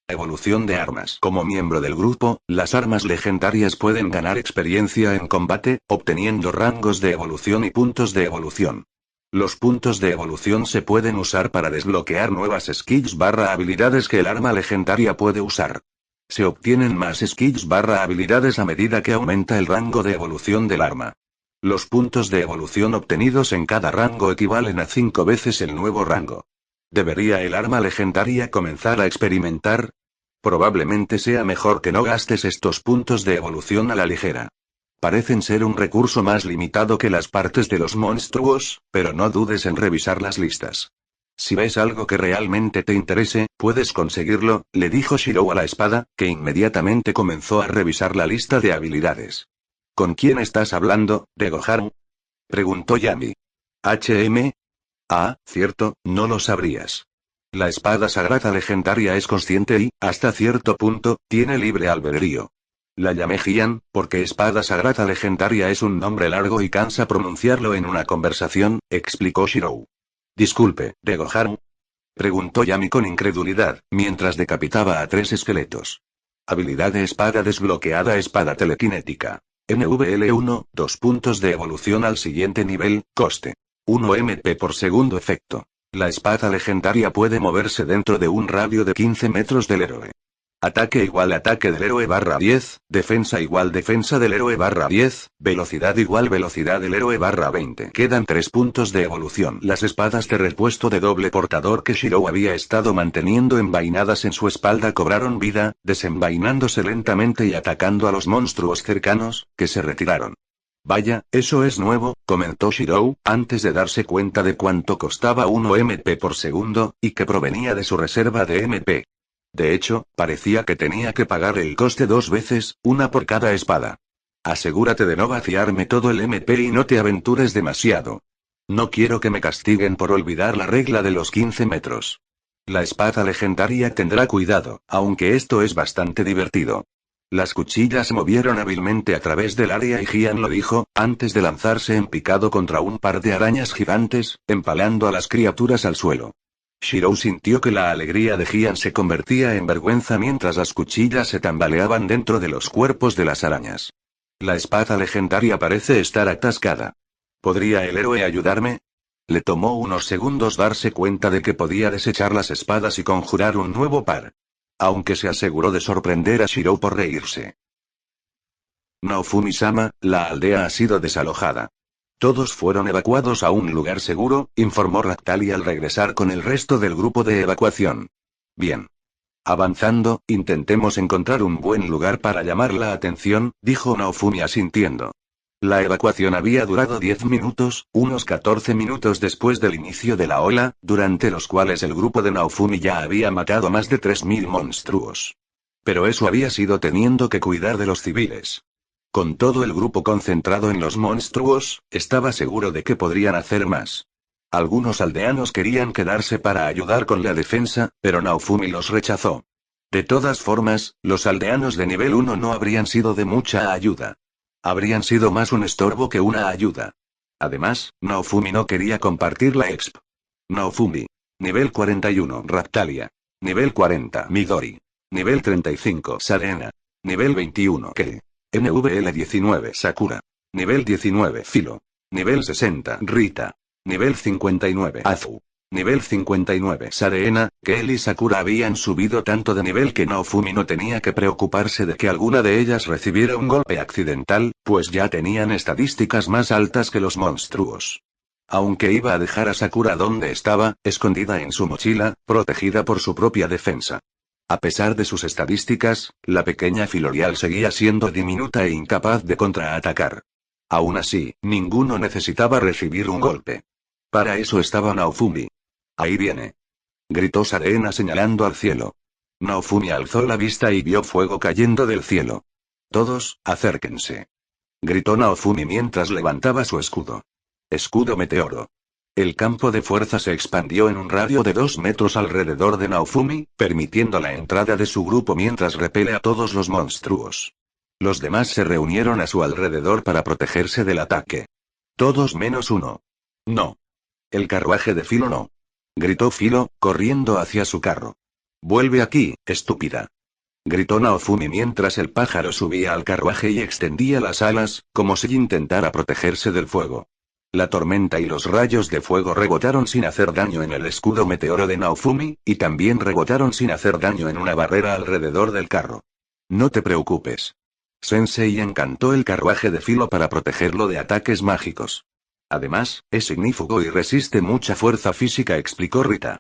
Evolución de armas. Como miembro del grupo, las armas legendarias pueden ganar experiencia en combate, obteniendo rangos de evolución y puntos de evolución. Los puntos de evolución se pueden usar para desbloquear nuevas skills barra habilidades que el arma legendaria puede usar. Se obtienen más skills barra habilidades a medida que aumenta el rango de evolución del arma. Los puntos de evolución obtenidos en cada rango equivalen a 5 veces el nuevo rango. ¿Debería el arma legendaria comenzar a experimentar? Probablemente sea mejor que no gastes estos puntos de evolución a la ligera. Parecen ser un recurso más limitado que las partes de los monstruos, pero no dudes en revisar las listas. Si ves algo que realmente te interese, puedes conseguirlo, le dijo Shirou a la espada, que inmediatamente comenzó a revisar la lista de habilidades. ¿Con quién estás hablando, de Goharu? Preguntó Yami. ¿HM? Ah, cierto, no lo sabrías. La espada sagrada legendaria es consciente y, hasta cierto punto, tiene libre albedrío. La llamé Jian, porque espada sagrada legendaria es un nombre largo y cansa pronunciarlo en una conversación, explicó Shirou. Disculpe, ¿de Goharu? Preguntó Yami con incredulidad, mientras decapitaba a 3 esqueletos. Habilidad de espada desbloqueada, espada telequinética. NVL1, 2 puntos de evolución al siguiente nivel, coste. 1 MP por segundo efecto. La espada legendaria puede moverse dentro de un radio de 15 metros del héroe. Ataque igual ataque del héroe barra 10, defensa igual defensa del héroe barra 10, velocidad igual velocidad del héroe barra 20. Quedan 3 puntos de evolución. Las espadas de repuesto de doble portador que Shirou había estado manteniendo envainadas en su espalda cobraron vida, desenvainándose lentamente y atacando a los monstruos cercanos, que se retiraron. Vaya, eso es nuevo, comentó Shirou, antes de darse cuenta de cuánto costaba 1 MP por segundo, y que provenía de su reserva de MP. De hecho, parecía que tenía que pagar el coste 2 veces, una por cada espada. Asegúrate de no vaciarme todo el MP y no te aventures demasiado. No quiero que me castiguen por olvidar la regla de los 15 metros. La espada legendaria tendrá cuidado, aunque esto es bastante divertido. Las cuchillas se movieron hábilmente a través del área y Gian lo dijo, antes de lanzarse en picado contra un par de arañas gigantes, empalando a las criaturas al suelo. Shirou sintió que la alegría de Gian se convertía en vergüenza mientras las cuchillas se tambaleaban dentro de los cuerpos de las arañas. La espada legendaria parece estar atascada. ¿Podría el héroe ayudarme? Le tomó unos segundos darse cuenta de que podía desechar las espadas y conjurar un nuevo par. Aunque se aseguró de sorprender a Shirou por reírse. Naofumi-sama, la aldea ha sido desalojada. Todos fueron evacuados a un lugar seguro, informó Ractali al regresar con el resto del grupo de evacuación. Bien. Avanzando, intentemos encontrar un buen lugar para llamar la atención, dijo Naofumi asintiendo. La evacuación había durado 10 minutos, unos 14 minutos después del inicio de la ola, durante los cuales el grupo de Naofumi ya había matado a más de 3000 monstruos. Pero eso había sido teniendo que cuidar de los civiles. Con todo el grupo concentrado en los monstruos, estaba seguro de que podrían hacer más. Algunos aldeanos querían quedarse para ayudar con la defensa, pero Naofumi los rechazó. De todas formas, los aldeanos de nivel 1 no habrían sido de mucha ayuda. Habrían sido más un estorbo que una ayuda. Además, Naofumi no quería compartir la exp. Naofumi. Nivel 41 Raptalia. Nivel 40 Midori. Nivel 35 Sarena. Nivel 21 Kei. NVL 19 Sakura. Nivel 19 Filo. Nivel 60 Rita. Nivel 59 Azu. Nivel 59 Sarena, Kel y Sakura habían subido tanto de nivel que Naofumi no tenía que preocuparse de que alguna de ellas recibiera un golpe accidental, pues ya tenían estadísticas más altas que los monstruos. Aunque iba a dejar a Sakura donde estaba, escondida en su mochila, protegida por su propia defensa. A pesar de sus estadísticas, la pequeña Filorial seguía siendo diminuta e incapaz de contraatacar. Aún así, ninguno necesitaba recibir un golpe. Para eso estaba Naofumi. Ahí viene. Gritó Sarena señalando al cielo. Naofumi alzó la vista y vio fuego cayendo del cielo. Todos, acérquense. Gritó Naofumi mientras levantaba su escudo. Escudo meteoro. El campo de fuerza se expandió en un radio de 2 metros alrededor de Naofumi, permitiendo la entrada de su grupo mientras repele a todos los monstruos. Los demás se reunieron a su alrededor para protegerse del ataque. Todos menos uno. No. El carruaje de Filo no. Gritó Filo, corriendo hacia su carro. Vuelve aquí, estúpida. Gritó Naofumi mientras el pájaro subía al carruaje y extendía las alas, como si intentara protegerse del fuego. La tormenta y los rayos de fuego rebotaron sin hacer daño en el escudo meteoro de Naofumi, y también rebotaron sin hacer daño en una barrera alrededor del carro. No te preocupes. Sensei encantó el carruaje de Filo para protegerlo de ataques mágicos. Además, es ignífugo y resiste mucha fuerza física, explicó Rita.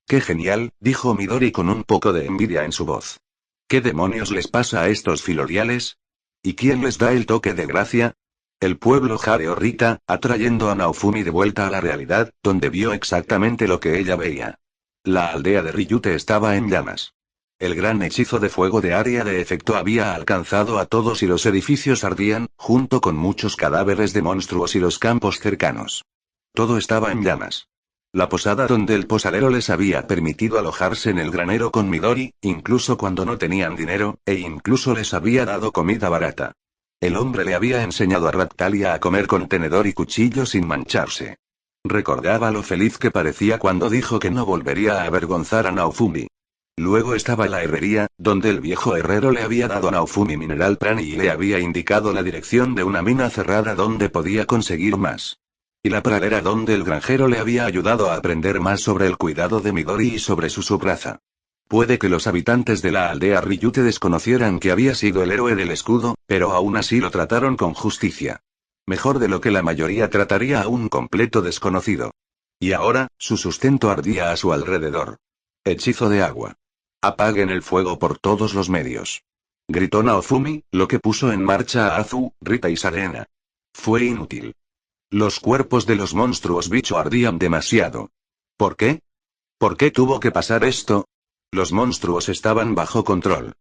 ¡Qué genial!, dijo Midori con un poco de envidia en su voz. ¿Qué demonios les pasa a estos filoriales? ¿Y quién les da el toque de gracia? El pueblo, jadeó Rita, atrayendo a Naofumi de vuelta a la realidad, donde vio exactamente lo que ella veía. La aldea de Ryute estaba en llamas. El gran hechizo de fuego de área de efecto había alcanzado a todos y los edificios ardían, junto con muchos cadáveres de monstruos y los campos cercanos. Todo estaba en llamas. La posada donde el posadero les había permitido alojarse en el granero con Midori, incluso cuando no tenían dinero, e incluso les había dado comida barata. El hombre le había enseñado a Ractalia a comer con tenedor y cuchillo sin mancharse. Recordaba lo feliz que parecía cuando dijo que no volvería a avergonzar a Naofumi. Luego estaba la herrería, donde el viejo herrero le había dado a Naofumi mineral prani y le había indicado la dirección de una mina cerrada donde podía conseguir más. Y la pradera donde el granjero le había ayudado a aprender más sobre el cuidado de Midori y sobre su subraza. Puede que los habitantes de la aldea Ryute desconocieran que había sido el héroe del escudo, pero aún así lo trataron con justicia. Mejor de lo que la mayoría trataría a un completo desconocido. Y ahora, su sustento ardía a su alrededor. Hechizo de agua. Apaguen el fuego por todos los medios. Gritó Naofumi, lo que puso en marcha a Azu, Rita y Sarena. Fue inútil. Los cuerpos de los monstruos bicho ardían demasiado. ¿Por qué? ¿Por qué tuvo que pasar esto? Los monstruos estaban bajo control.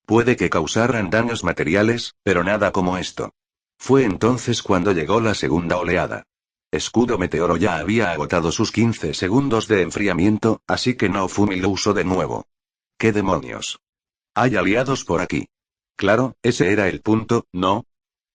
Puede que causaran daños materiales, pero nada como esto. Fue entonces cuando llegó la segunda oleada. Escudo meteoro ya había agotado sus 15 segundos de enfriamiento, así que Naofumi lo usó de nuevo. ¿Qué demonios? Hay aliados por aquí. Claro, ese era el punto, ¿no?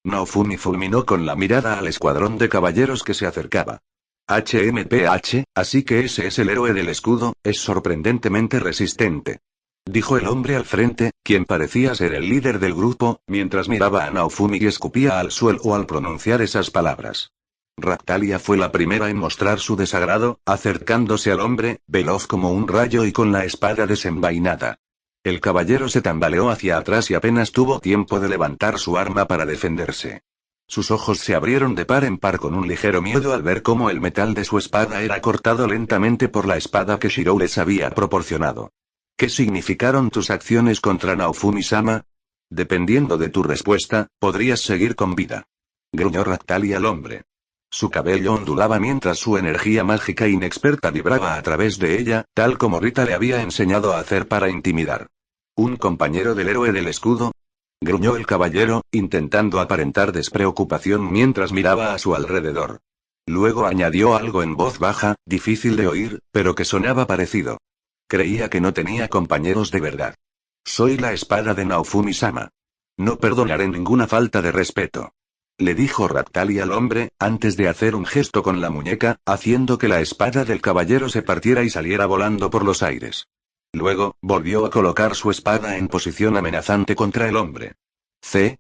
Naofumi fulminó con la mirada al escuadrón de caballeros que se acercaba. HMPH, así que ese es el héroe del escudo, es sorprendentemente resistente. Dijo el hombre al frente, quien parecía ser el líder del grupo, mientras miraba a Naofumi y escupía al suelo al pronunciar esas palabras. Raktalia fue la primera en mostrar su desagrado, acercándose al hombre, veloz como un rayo y con la espada desenvainada. El caballero se tambaleó hacia atrás y apenas tuvo tiempo de levantar su arma para defenderse. Sus ojos se abrieron de par en par con un ligero miedo al ver cómo el metal de su espada era cortado lentamente por la espada que Shirou les había proporcionado. ¿Qué significaron tus acciones contra Naofumi-sama? Dependiendo de tu respuesta, podrías seguir con vida. Gruñó Raktalia al hombre. Su cabello ondulaba mientras su energía mágica inexperta vibraba a través de ella, tal como Rita le había enseñado a hacer para intimidar. ¿Un compañero del héroe del escudo? Gruñó el caballero, intentando aparentar despreocupación mientras miraba a su alrededor. Luego añadió algo en voz baja, difícil de oír, pero que sonaba parecido. Creía que no tenía compañeros de verdad. Soy la espada de Naofumi-sama. No perdonaré ninguna falta de respeto. Le dijo Raktalia al hombre, antes de hacer un gesto con la muñeca, haciendo que la espada del caballero se partiera y saliera volando por los aires. Luego, volvió a colocar su espada en posición amenazante contra el hombre.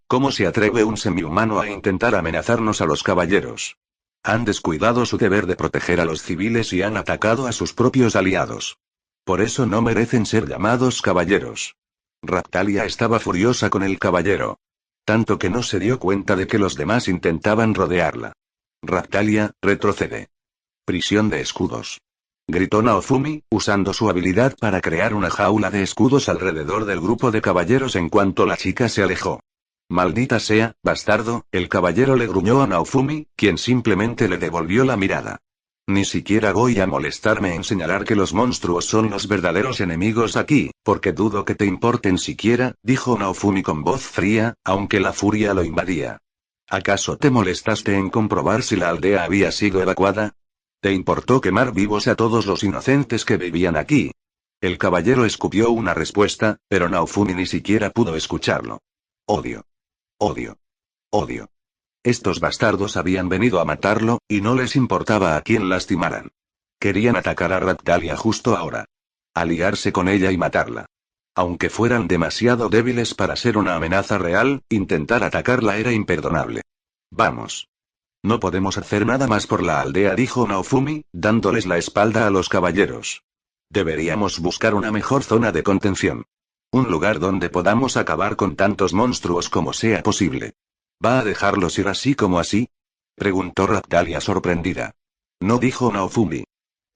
¿Cómo se atreve un semihumano a intentar amenazarnos a los caballeros? Han descuidado su deber de proteger a los civiles y han atacado a sus propios aliados. Por eso no merecen ser llamados caballeros. Raktalia estaba furiosa con el caballero. Tanto que no se dio cuenta de que los demás intentaban rodearla. Raktalia, retrocede. Prisión de escudos. Gritó Naofumi, usando su habilidad para crear una jaula de escudos alrededor del grupo de caballeros en cuanto la chica se alejó. Maldita sea, bastardo, el caballero le gruñó a Naofumi, quien simplemente le devolvió la mirada. Ni siquiera voy a molestarme en señalar que los monstruos son los verdaderos enemigos aquí, porque dudo que te importen siquiera, dijo Naofumi con voz fría, aunque la furia lo invadía. ¿Acaso te molestaste en comprobar si la aldea había sido evacuada? ¿Te importó quemar vivos a todos los inocentes que vivían aquí? El caballero escupió una respuesta, pero Naofumi ni siquiera pudo escucharlo. Odio. Odio. Odio. Estos bastardos habían venido a matarlo, y no les importaba a quién lastimaran. Querían atacar a Raktalia justo ahora. Aliarse con ella y matarla. Aunque fueran demasiado débiles para ser una amenaza real, intentar atacarla era imperdonable. Vamos. No podemos hacer nada más por la aldea, dijo Naofumi, dándoles la espalda a los caballeros. Deberíamos buscar una mejor zona de contención. Un lugar donde podamos acabar con tantos monstruos como sea posible. ¿Va a dejarlos ir así como así? Preguntó Raktalia sorprendida. No, dijo Naofumi.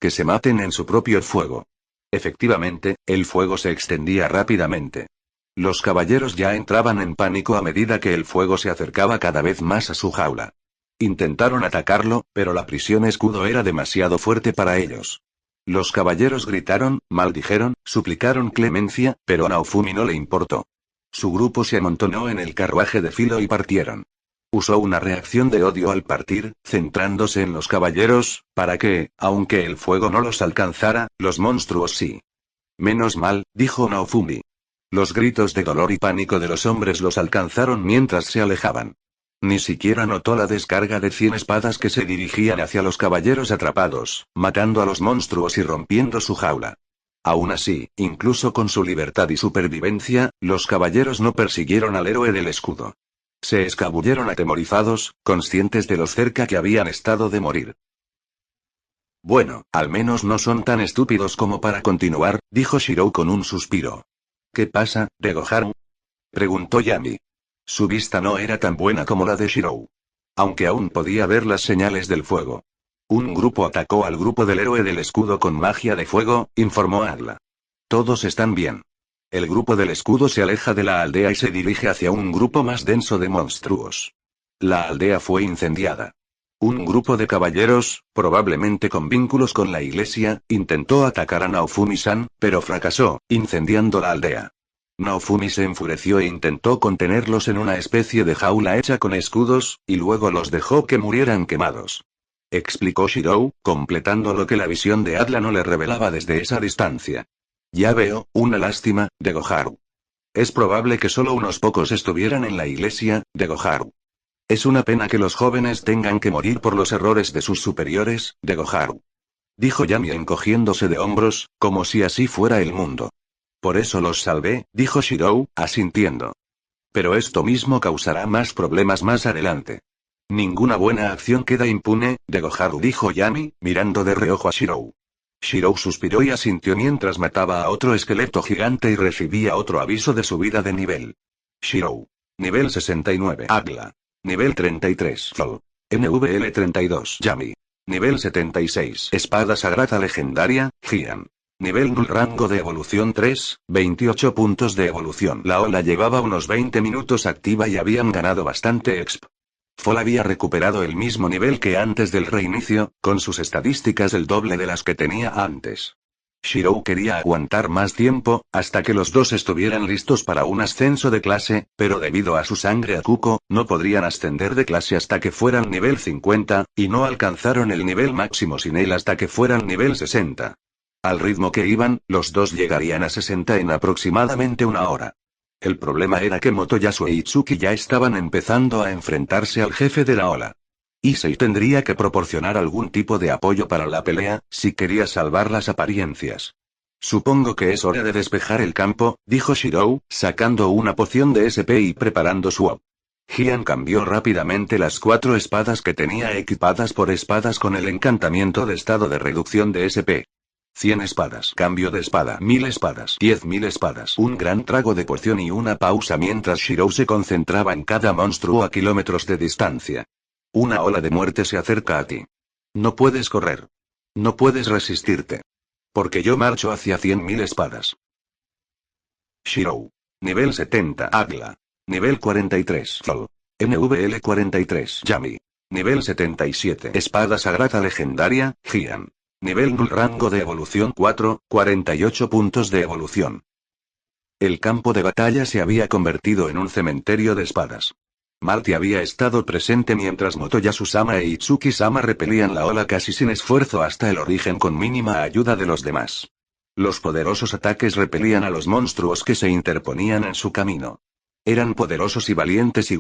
Que se maten en su propio fuego. Efectivamente, el fuego se extendía rápidamente. Los caballeros ya entraban en pánico a medida que el fuego se acercaba cada vez más a su jaula. Intentaron atacarlo, pero la prisión escudo era demasiado fuerte para ellos. Los caballeros gritaron, maldijeron, suplicaron clemencia, pero a Naofumi no le importó. Su grupo se amontonó en el carruaje de filo y partieron. Usó una reacción de odio al partir, centrándose en los caballeros, para que, aunque el fuego no los alcanzara, los monstruos sí. Menos mal, dijo Naofumi. Los gritos de dolor y pánico de los hombres los alcanzaron mientras se alejaban. Ni siquiera notó la descarga de 100 espadas que se dirigían hacia los caballeros atrapados, matando a los monstruos y rompiendo su jaula. Aún así, incluso con su libertad y supervivencia, los caballeros no persiguieron al héroe del escudo. Se escabulleron atemorizados, conscientes de lo cerca que habían estado de morir. Bueno, al menos no son tan estúpidos como para continuar, dijo Shirou con un suspiro. ¿Qué pasa, Regoharu? Preguntó Yami. Su vista no era tan buena como la de Shirou. Aunque aún podía ver las señales del fuego. Un grupo atacó al grupo del héroe del escudo con magia de fuego, informó Adla. Todos están bien. El grupo del escudo se aleja de la aldea y se dirige hacia un grupo más denso de monstruos. La aldea fue incendiada. Un grupo de caballeros, probablemente con vínculos con la iglesia, intentó atacar a Naofumi-san, pero fracasó, incendiando la aldea. Naofumi se enfureció e intentó contenerlos en una especie de jaula hecha con escudos, y luego los dejó que murieran quemados. Explicó Shirou, completando lo que la visión de Adla no le revelaba desde esa distancia. Ya veo, una lástima, Regoharu. Es probable que solo unos pocos estuvieran en la iglesia de Goharu. Es una pena que los jóvenes tengan que morir por los errores de sus superiores, de Goharu. Dijo Yami encogiéndose de hombros, como si así fuera el mundo. Por eso los salvé, dijo Shirou, asintiendo. Pero esto mismo causará más problemas más adelante. Ninguna buena acción queda impune, de Goharu, dijo Yami, mirando de reojo a Shirou. Shirou suspiró y asintió mientras mataba a otro esqueleto gigante y recibía otro aviso de subida de nivel. Shirou. Nivel 69. Agla. Nivel 33. Flow. NVL 32. Yami. Nivel 76. Espada sagrada legendaria, Gian. Nivel 0 rango de evolución 3, 28 puntos de evolución. La ola llevaba unos 20 minutos activa y habían ganado bastante exp. Fall había recuperado el mismo nivel que antes del reinicio, con sus estadísticas el doble de las que tenía antes. Shirou quería aguantar más tiempo, hasta que los dos estuvieran listos para un ascenso de clase, pero debido a su sangre Akuko, no podrían ascender de clase hasta que fueran nivel 50, y no alcanzaron el nivel máximo sin él hasta que fueran nivel 60. Al ritmo que iban, los dos llegarían a 60 en aproximadamente una hora. El problema era que Motoyasu e Itsuki ya estaban empezando a enfrentarse al jefe de la ola. Issei tendría que proporcionar algún tipo de apoyo para la pelea, si quería salvar las apariencias. Supongo que es hora de despejar el campo, dijo Shirou, sacando una poción de SP y preparando su op. Gian cambió rápidamente las 4 espadas que tenía equipadas por espadas con el encantamiento de estado de reducción de SP. 100 espadas. Cambio de espada. 1000 espadas. 10.000 espadas. Un gran trago de poción y una pausa mientras Shirou se concentraba en cada monstruo a kilómetros de distancia. Una ola de muerte se acerca a ti. No puedes correr. No puedes resistirte. Porque yo marcho hacia 100.000 espadas. Shirou. Nivel 70. Agla. Nivel 43. Fall. NVL 43. Yami. Nivel 77. Espada sagrada legendaria, Gian. Nivel 0 rango de evolución 4, 48 puntos de evolución. El campo de batalla se había convertido en un cementerio de espadas. Marty había estado presente mientras Motoyasu-sama e Itsuki-sama repelían la ola casi sin esfuerzo hasta el origen con mínima ayuda de los demás. Los poderosos ataques repelían a los monstruos que se interponían en su camino. Eran poderosos y valientes y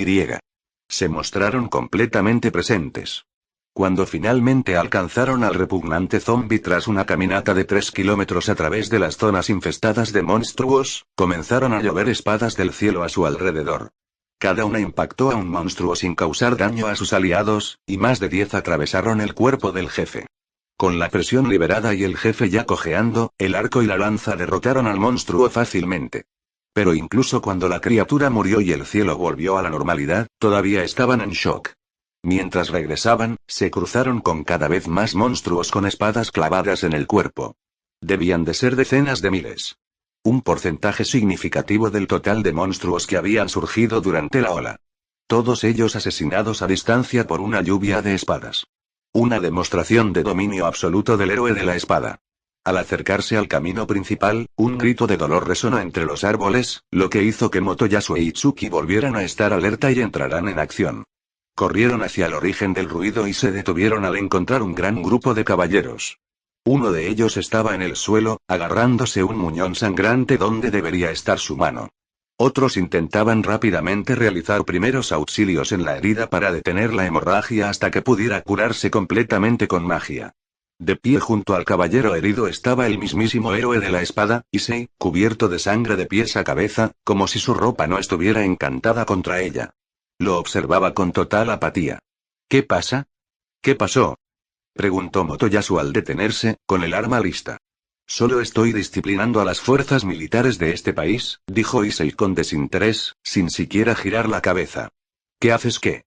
se mostraron completamente presentes. Cuando finalmente alcanzaron al repugnante zombie tras una caminata de 3 kilómetros a través de las zonas infestadas de monstruos, comenzaron a llover espadas del cielo a su alrededor. Cada una impactó a un monstruo sin causar daño a sus aliados, y más de 10 atravesaron el cuerpo del jefe. Con la presión liberada y el jefe ya cojeando, el arco y la lanza derrotaron al monstruo fácilmente. Pero incluso cuando la criatura murió y el cielo volvió a la normalidad, todavía estaban en shock. Mientras regresaban, se cruzaron con cada vez más monstruos con espadas clavadas en el cuerpo. Debían de ser decenas de miles. Un porcentaje significativo del total de monstruos que habían surgido durante la ola. Todos ellos asesinados a distancia por una lluvia de espadas. Una demostración de dominio absoluto del héroe de la espada. Al acercarse al camino principal, un grito de dolor resonó entre los árboles, lo que hizo que Motoyasu e Itsuki volvieran a estar alerta y entraran en acción. Corrieron hacia el origen del ruido y se detuvieron al encontrar un gran grupo de caballeros. Uno de ellos estaba en el suelo, agarrándose un muñón sangrante donde debería estar su mano. Otros intentaban rápidamente realizar primeros auxilios en la herida para detener la hemorragia hasta que pudiera curarse completamente con magia. De pie junto al caballero herido estaba el mismísimo héroe de la espada, Issei, cubierto de sangre de pies a cabeza, como si su ropa no estuviera encantada contra ella. Lo observaba con total apatía. ¿Qué pasa? ¿Qué pasó? Preguntó Motoyasu al detenerse, con el arma lista. Solo estoy disciplinando a las fuerzas militares de este país, dijo Issei con desinterés, sin siquiera girar la cabeza. ¿Qué haces qué?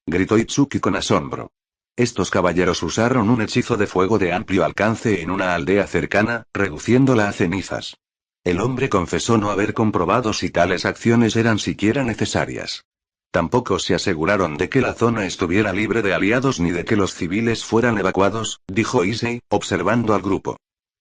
Gritó Itsuki con asombro. Estos caballeros usaron un hechizo de fuego de amplio alcance en una aldea cercana, reduciéndola a cenizas. El hombre confesó no haber comprobado si tales acciones eran siquiera necesarias. Tampoco se aseguraron de que la zona estuviera libre de aliados ni de que los civiles fueran evacuados, dijo Issei, observando al grupo.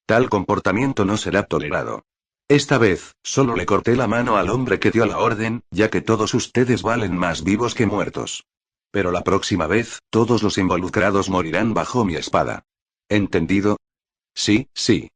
Tal comportamiento no será tolerado. Esta vez, solo le corté la mano al hombre que dio la orden, ya que todos ustedes valen más vivos que muertos. Pero la próxima vez, todos los involucrados morirán bajo mi espada. ¿Entendido? Sí, sí.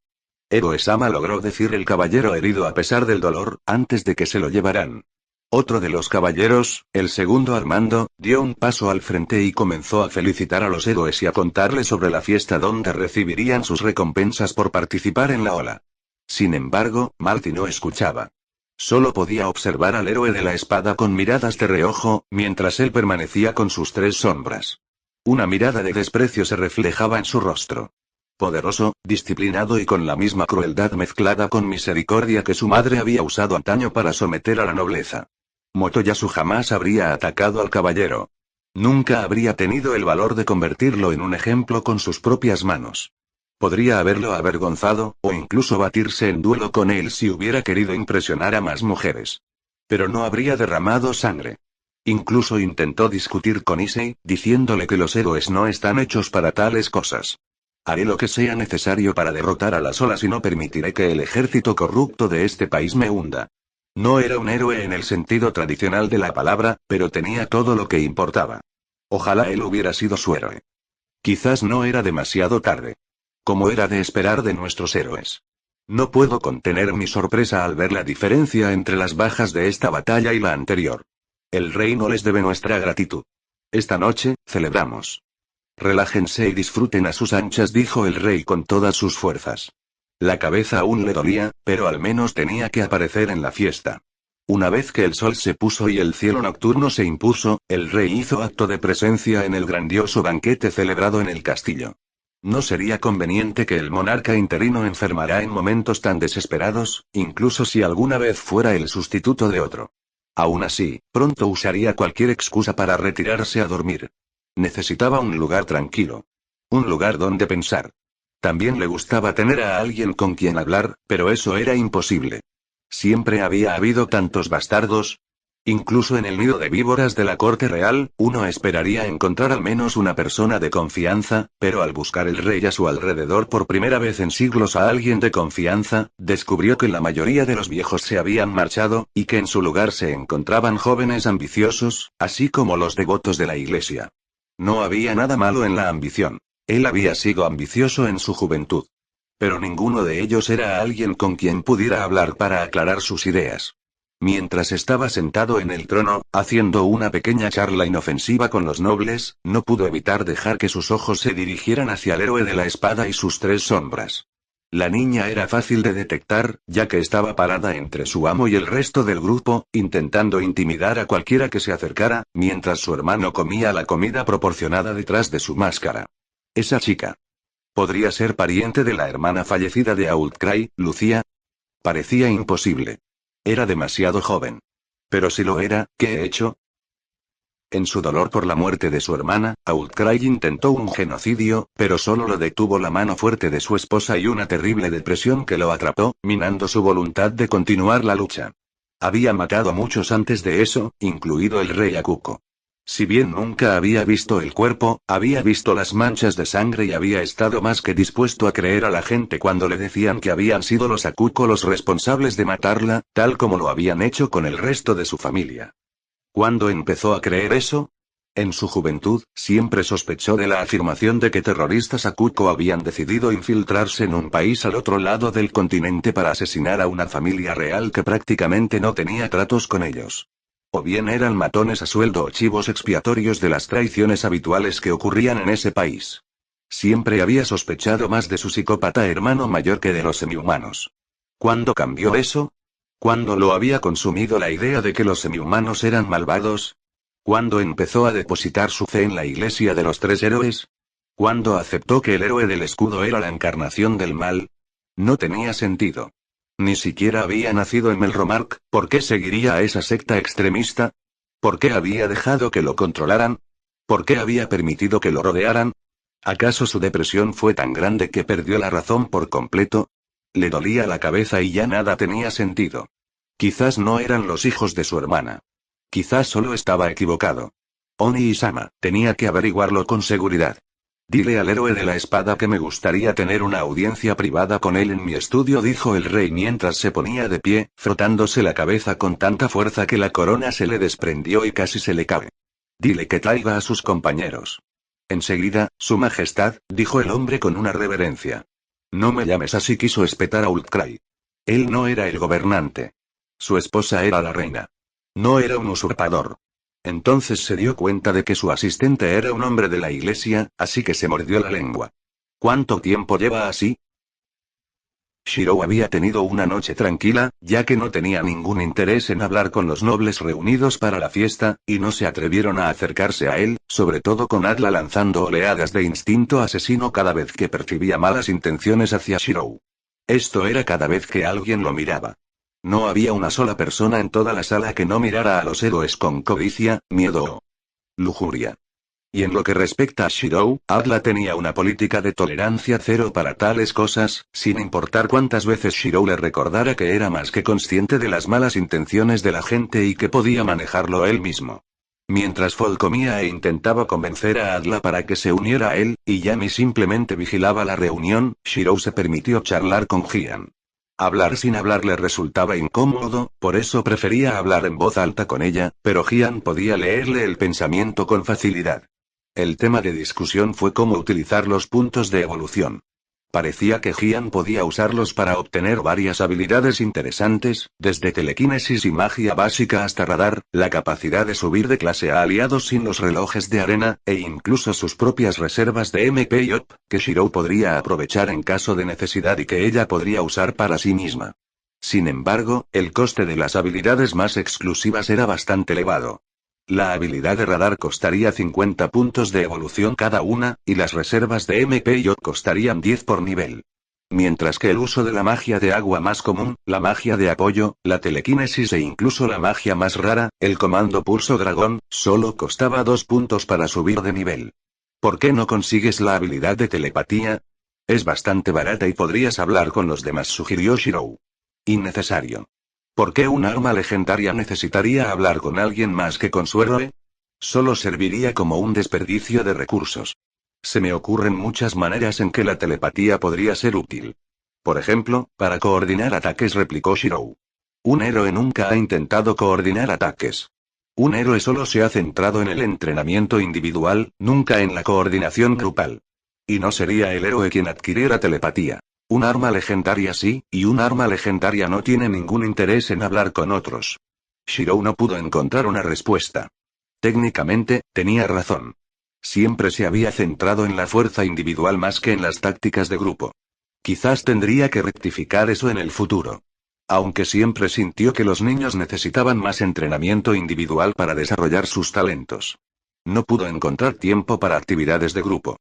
Héroe-sama, logró decir el caballero herido a pesar del dolor, antes de que se lo llevaran. Otro de los caballeros, el segundo Armando, dio un paso al frente y comenzó a felicitar a los héroes y a contarles sobre la fiesta donde recibirían sus recompensas por participar en la ola. Sin embargo, Marty no escuchaba. Solo podía observar al héroe de la espada con miradas de reojo, mientras él permanecía con sus tres sombras. Una mirada de desprecio se reflejaba en su rostro. Poderoso, disciplinado y con la misma crueldad mezclada con misericordia que su madre había usado antaño para someter a la nobleza. Motoyasu jamás habría atacado al caballero. Nunca habría tenido el valor de convertirlo en un ejemplo con sus propias manos. Podría haberlo avergonzado, o incluso batirse en duelo con él si hubiera querido impresionar a más mujeres. Pero no habría derramado sangre. Incluso intentó discutir con Issei, diciéndole que los héroes no están hechos para tales cosas. Haré lo que sea necesario para derrotar a las olas y no permitiré que el ejército corrupto de este país me hunda. No era un héroe en el sentido tradicional de la palabra, pero tenía todo lo que importaba. Ojalá él hubiera sido su héroe. Quizás no era demasiado tarde. Como era de esperar de nuestros héroes. No puedo contener mi sorpresa al ver la diferencia entre las bajas de esta batalla y la anterior. El reino les debe nuestra gratitud. Esta noche, celebramos. Relájense y disfruten a sus anchas, dijo el rey con todas sus fuerzas. La cabeza aún le dolía, pero al menos tenía que aparecer en la fiesta. Una vez que el sol se puso y el cielo nocturno se impuso, el rey hizo acto de presencia en el grandioso banquete celebrado en el castillo. No sería conveniente que el monarca interino enfermara en momentos tan desesperados, incluso si alguna vez fuera el sustituto de otro. Aún así, pronto usaría cualquier excusa para retirarse a dormir. Necesitaba un lugar tranquilo. Un lugar donde pensar. También le gustaba tener a alguien con quien hablar, pero eso era imposible. Siempre había habido tantos bastardos. Incluso en el nido de víboras de la corte real, uno esperaría encontrar al menos una persona de confianza, pero al buscar el rey a su alrededor por primera vez en siglos a alguien de confianza, descubrió que la mayoría de los viejos se habían marchado, y que en su lugar se encontraban jóvenes ambiciosos, así como los devotos de la iglesia. No había nada malo en la ambición. Él había sido ambicioso en su juventud. Pero ninguno de ellos era alguien con quien pudiera hablar para aclarar sus ideas. Mientras estaba sentado en el trono, haciendo una pequeña charla inofensiva con los nobles, no pudo evitar dejar que sus ojos se dirigieran hacia el héroe de la espada y sus tres sombras. La niña era fácil de detectar, ya que estaba parada entre su amo y el resto del grupo, intentando intimidar a cualquiera que se acercara, mientras su hermano comía la comida proporcionada detrás de su máscara. Esa chica. ¿Podría ser pariente de la hermana fallecida de Outcry, Lucía? Parecía imposible. Era demasiado joven. Pero si lo era, ¿qué he hecho? En su dolor por la muerte de su hermana, Outcry intentó un genocidio, pero solo lo detuvo la mano fuerte de su esposa y una terrible depresión que lo atrapó, minando su voluntad de continuar la lucha. Había matado a muchos antes de eso, incluido el rey Akuko. Si bien nunca había visto el cuerpo, había visto las manchas de sangre y había estado más que dispuesto a creer a la gente cuando le decían que habían sido los Akuko los responsables de matarla, tal como lo habían hecho con el resto de su familia. ¿Cuándo empezó a creer eso? En su juventud, siempre sospechó de la afirmación de que terroristas Akuko habían decidido infiltrarse en un país al otro lado del continente para asesinar a una familia real que prácticamente no tenía tratos con ellos. O bien eran matones a sueldo o chivos expiatorios de las traiciones habituales que ocurrían en ese país. Siempre había sospechado más de su psicópata hermano mayor que de los semihumanos. ¿Cuándo cambió eso? ¿Cuándo lo había consumido la idea de que los semihumanos eran malvados? ¿Cuándo empezó a depositar su fe en la iglesia de los tres héroes? ¿Cuándo aceptó que el héroe del escudo era la encarnación del mal? No tenía sentido. Ni siquiera había nacido en Melromark, ¿por qué seguiría a esa secta extremista? ¿Por qué había dejado que lo controlaran? ¿Por qué había permitido que lo rodearan? ¿Acaso su depresión fue tan grande que perdió la razón por completo? Le dolía la cabeza y ya nada tenía sentido. Quizás no eran los hijos de su hermana. Quizás solo estaba equivocado. Oni-sama, tenía que averiguarlo con seguridad. Dile al héroe de la espada que me gustaría tener una audiencia privada con él en mi estudio, dijo el rey mientras se ponía de pie, frotándose la cabeza con tanta fuerza que la corona se le desprendió y casi se le cae. Dile que traiga a sus compañeros. Enseguida, su majestad, dijo el hombre con una reverencia. No me llames así, quiso espetar a Ultcry. Él no era el gobernante. Su esposa era la reina. No era un usurpador. Entonces se dio cuenta de que su asistente era un hombre de la iglesia, así que se mordió la lengua. ¿Cuánto tiempo lleva así? Shirou había tenido una noche tranquila, ya que no tenía ningún interés en hablar con los nobles reunidos para la fiesta, y no se atrevieron a acercarse a él, sobre todo con Atla lanzando oleadas de instinto asesino cada vez que percibía malas intenciones hacia Shirou. Esto era cada vez que alguien lo miraba. No había una sola persona en toda la sala que no mirara a los héroes con codicia, miedo o lujuria. Y en lo que respecta a Shirou, Atla tenía una política de tolerancia cero para tales cosas, sin importar cuántas veces Shirou le recordara que era más que consciente de las malas intenciones de la gente y que podía manejarlo él mismo. Mientras Fall comía e intentaba convencer a Atla para que se uniera a él, y Yami simplemente vigilaba la reunión, Shirou se permitió charlar con Jian. Hablar sin hablar le resultaba incómodo, por eso prefería hablar en voz alta con ella, pero Jian podía leerle el pensamiento con facilidad. El tema de discusión fue cómo utilizar los puntos de evolución. Parecía que Jian podía usarlos para obtener varias habilidades interesantes, desde telequinesis y magia básica hasta radar, la capacidad de subir de clase a aliados sin los relojes de arena, e incluso sus propias reservas de MP y OP, que Shirou podría aprovechar en caso de necesidad y que ella podría usar para sí misma. Sin embargo, el coste de las habilidades más exclusivas era bastante elevado. La habilidad de radar costaría 50 puntos de evolución cada una, y las reservas de MP y OP costarían 10 por nivel. Mientras que el uso de la magia de agua más común, la magia de apoyo, la telequinesis e incluso la magia más rara, el comando pulso dragón, solo costaba 2 puntos para subir de nivel. ¿Por qué no consigues la habilidad de telepatía? Es bastante barata y podrías hablar con los demás, sugirió Shirou. Innecesario. ¿Por qué un arma legendaria necesitaría hablar con alguien más que con su héroe? Solo serviría como un desperdicio de recursos. Se me ocurren muchas maneras en que la telepatía podría ser útil. Por ejemplo, para coordinar ataques, replicó Shirou. Un héroe nunca ha intentado coordinar ataques. Un héroe solo se ha centrado en el entrenamiento individual, nunca en la coordinación grupal. Y no sería el héroe quien adquiriera telepatía. Un arma legendaria sí, y un arma legendaria no tiene ningún interés en hablar con otros. Shirou no pudo encontrar una respuesta. Técnicamente, tenía razón. Siempre se había centrado en la fuerza individual más que en las tácticas de grupo. Quizás tendría que rectificar eso en el futuro. Aunque siempre sintió que los niños necesitaban más entrenamiento individual para desarrollar sus talentos. No pudo encontrar tiempo para actividades de grupo.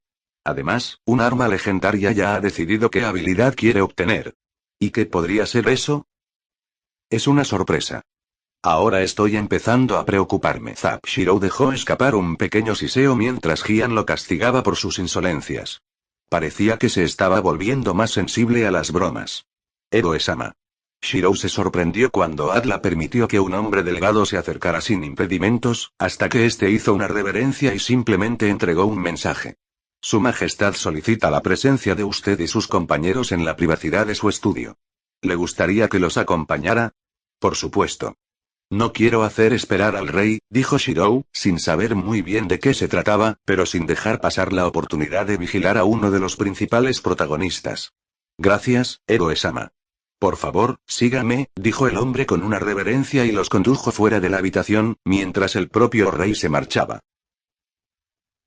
Además, un arma legendaria ya ha decidido qué habilidad quiere obtener. ¿Y qué podría ser eso? Es una sorpresa. Ahora estoy empezando a preocuparme. Zap. Shirou dejó escapar un pequeño siseo mientras Jian lo castigaba por sus insolencias. Parecía que se estaba volviendo más sensible a las bromas. Héroe-sama. Shirou se sorprendió cuando Atla permitió que un hombre delgado se acercara sin impedimentos, hasta que éste hizo una reverencia y simplemente entregó un mensaje. Su Majestad solicita la presencia de usted y sus compañeros en la privacidad de su estudio. ¿Le gustaría que los acompañara? Por supuesto. No quiero hacer esperar al rey, dijo Shirou, sin saber muy bien de qué se trataba, pero sin dejar pasar la oportunidad de vigilar a uno de los principales protagonistas. Gracias, héroe-sama. Por favor, sígame, dijo el hombre con una reverencia y los condujo fuera de la habitación, mientras el propio rey se marchaba.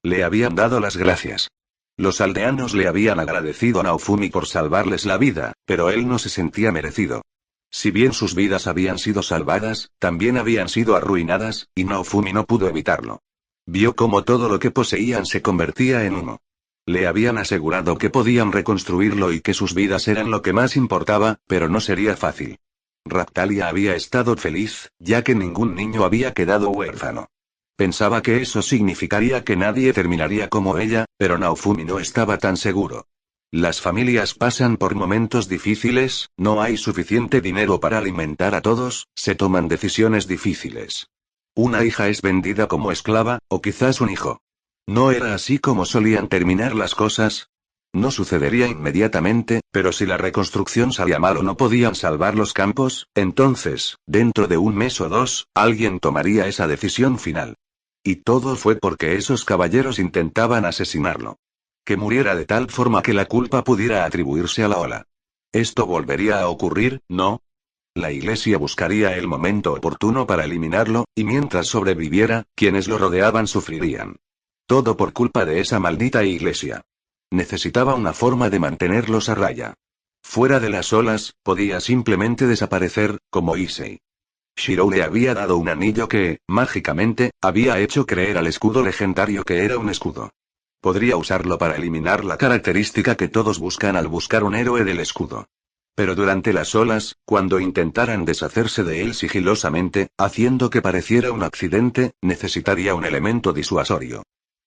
Le habían dado las gracias. Los aldeanos le habían agradecido a Naofumi por salvarles la vida, pero él no se sentía merecido. Si bien sus vidas habían sido salvadas, también habían sido arruinadas, y Naofumi no pudo evitarlo. Vio cómo todo lo que poseían se convertía en humo. Le habían asegurado que podían reconstruirlo y que sus vidas eran lo que más importaba, pero no sería fácil. Raptalia había estado feliz, ya que ningún niño había quedado huérfano. Pensaba que eso significaría que nadie terminaría como ella, pero Naofumi no estaba tan seguro. Las familias pasan por momentos difíciles, no hay suficiente dinero para alimentar a todos, se toman decisiones difíciles. Una hija es vendida como esclava, o quizás un hijo. ¿No era así como solían terminar las cosas? No sucedería inmediatamente, pero si la reconstrucción salía mal o no podían salvar los campos, entonces, dentro de un mes o dos, alguien tomaría esa decisión final. Y todo fue porque esos caballeros intentaban asesinarlo. Que muriera de tal forma que la culpa pudiera atribuirse a la ola. ¿Esto volvería a ocurrir, no? La iglesia buscaría el momento oportuno para eliminarlo, y mientras sobreviviera, quienes lo rodeaban sufrirían. Todo por culpa de esa maldita iglesia. Necesitaba una forma de mantenerlos a raya. Fuera de las olas, podía simplemente desaparecer, como Issei. Shirou le había dado un anillo que, mágicamente, había hecho creer al escudo legendario que era un escudo. Podría usarlo para eliminar la característica que todos buscan al buscar un héroe del escudo. Pero durante las olas, cuando intentaran deshacerse de él sigilosamente, haciendo que pareciera un accidente, necesitaría un elemento disuasorio.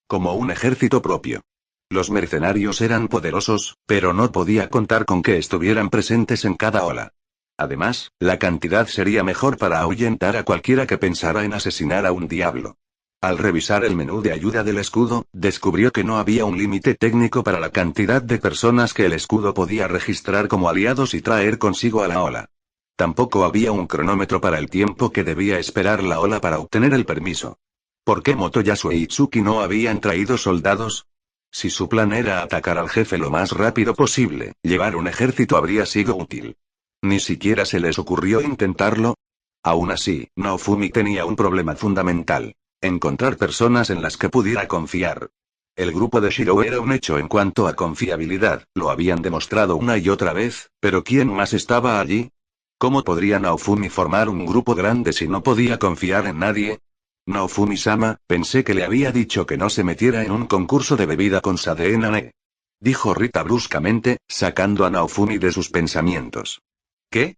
Como un ejército propio. Los mercenarios eran poderosos, pero no podía contar con que estuvieran presentes en cada ola. Además, la cantidad sería mejor para ahuyentar a cualquiera que pensara en asesinar a un diablo. Al revisar el menú de ayuda del escudo, descubrió que no había un límite técnico para la cantidad de personas que el escudo podía registrar como aliados y traer consigo a la ola. Tampoco había un cronómetro para el tiempo que debía esperar la ola para obtener el permiso. ¿Por qué Motoyasu e Itsuki no habían traído soldados? Si su plan era atacar al jefe lo más rápido posible, llevar un ejército habría sido útil. Ni siquiera se les ocurrió intentarlo. Aún así, Naofumi tenía un problema fundamental. Encontrar personas en las que pudiera confiar. El grupo de Shirou era un hecho en cuanto a confiabilidad, lo habían demostrado una y otra vez, pero ¿quién más estaba allí? ¿Cómo podría Naofumi formar un grupo grande si no podía confiar en nadie? Naofumi-sama, pensé que le había dicho que no se metiera en un concurso de bebida con Sadeenane. Dijo Rita bruscamente, sacando a Naofumi de sus pensamientos. ¿Qué?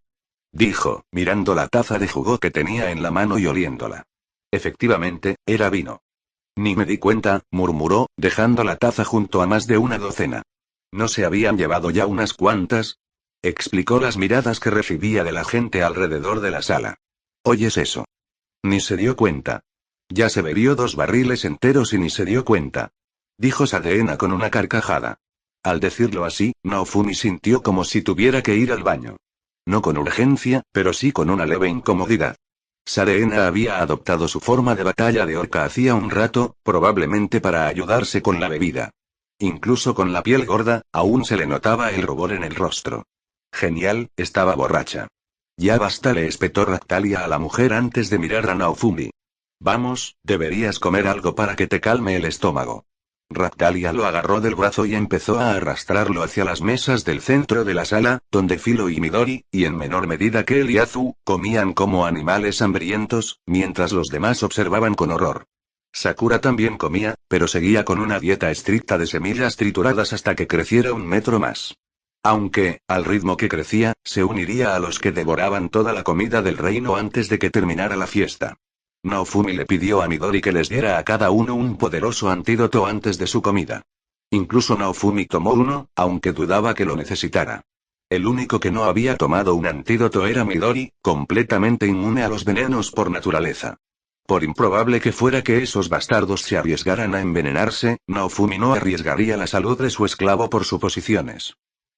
Dijo, mirando la taza de jugo que tenía en la mano y oliéndola. Efectivamente, era vino. Ni me di cuenta, murmuró, dejando la taza junto a más de una docena. ¿No se habían llevado ya unas cuantas? Explicó las miradas que recibía de la gente alrededor de la sala. ¿Oyes eso? Ni se dio cuenta. Ya se bebió 2 barriles enteros y ni se dio cuenta. Dijo Sadeena con una carcajada. Al decirlo así, Naofumi sintió como si tuviera que ir al baño. No con urgencia, pero sí con una leve incomodidad. Sadeena había adoptado su forma de batalla de orca hacía un rato, probablemente para ayudarse con la bebida. Incluso con la piel gorda, aún se le notaba el rubor en el rostro. Genial, estaba borracha. Ya basta, le espetó Ractalia a la mujer antes de mirar a Naofumi. Vamos, deberías comer algo para que te calme el estómago. Ractalia lo agarró del brazo y empezó a arrastrarlo hacia las mesas del centro de la sala, donde Filo y Midori, y en menor medida que él y Azu, comían como animales hambrientos, mientras los demás observaban con horror. Sakura también comía, pero seguía con una dieta estricta de semillas trituradas hasta que creciera 1 metro más. Aunque, al ritmo que crecía, se uniría a los que devoraban toda la comida del reino antes de que terminara la fiesta. Naofumi le pidió a Midori que les diera a cada uno un poderoso antídoto antes de su comida. Incluso Naofumi tomó uno, aunque dudaba que lo necesitara. El único que no había tomado un antídoto era Midori, completamente inmune a los venenos por naturaleza. Por improbable que fuera que esos bastardos se arriesgaran a envenenarse, Naofumi no arriesgaría la salud de su esclavo por suposiciones.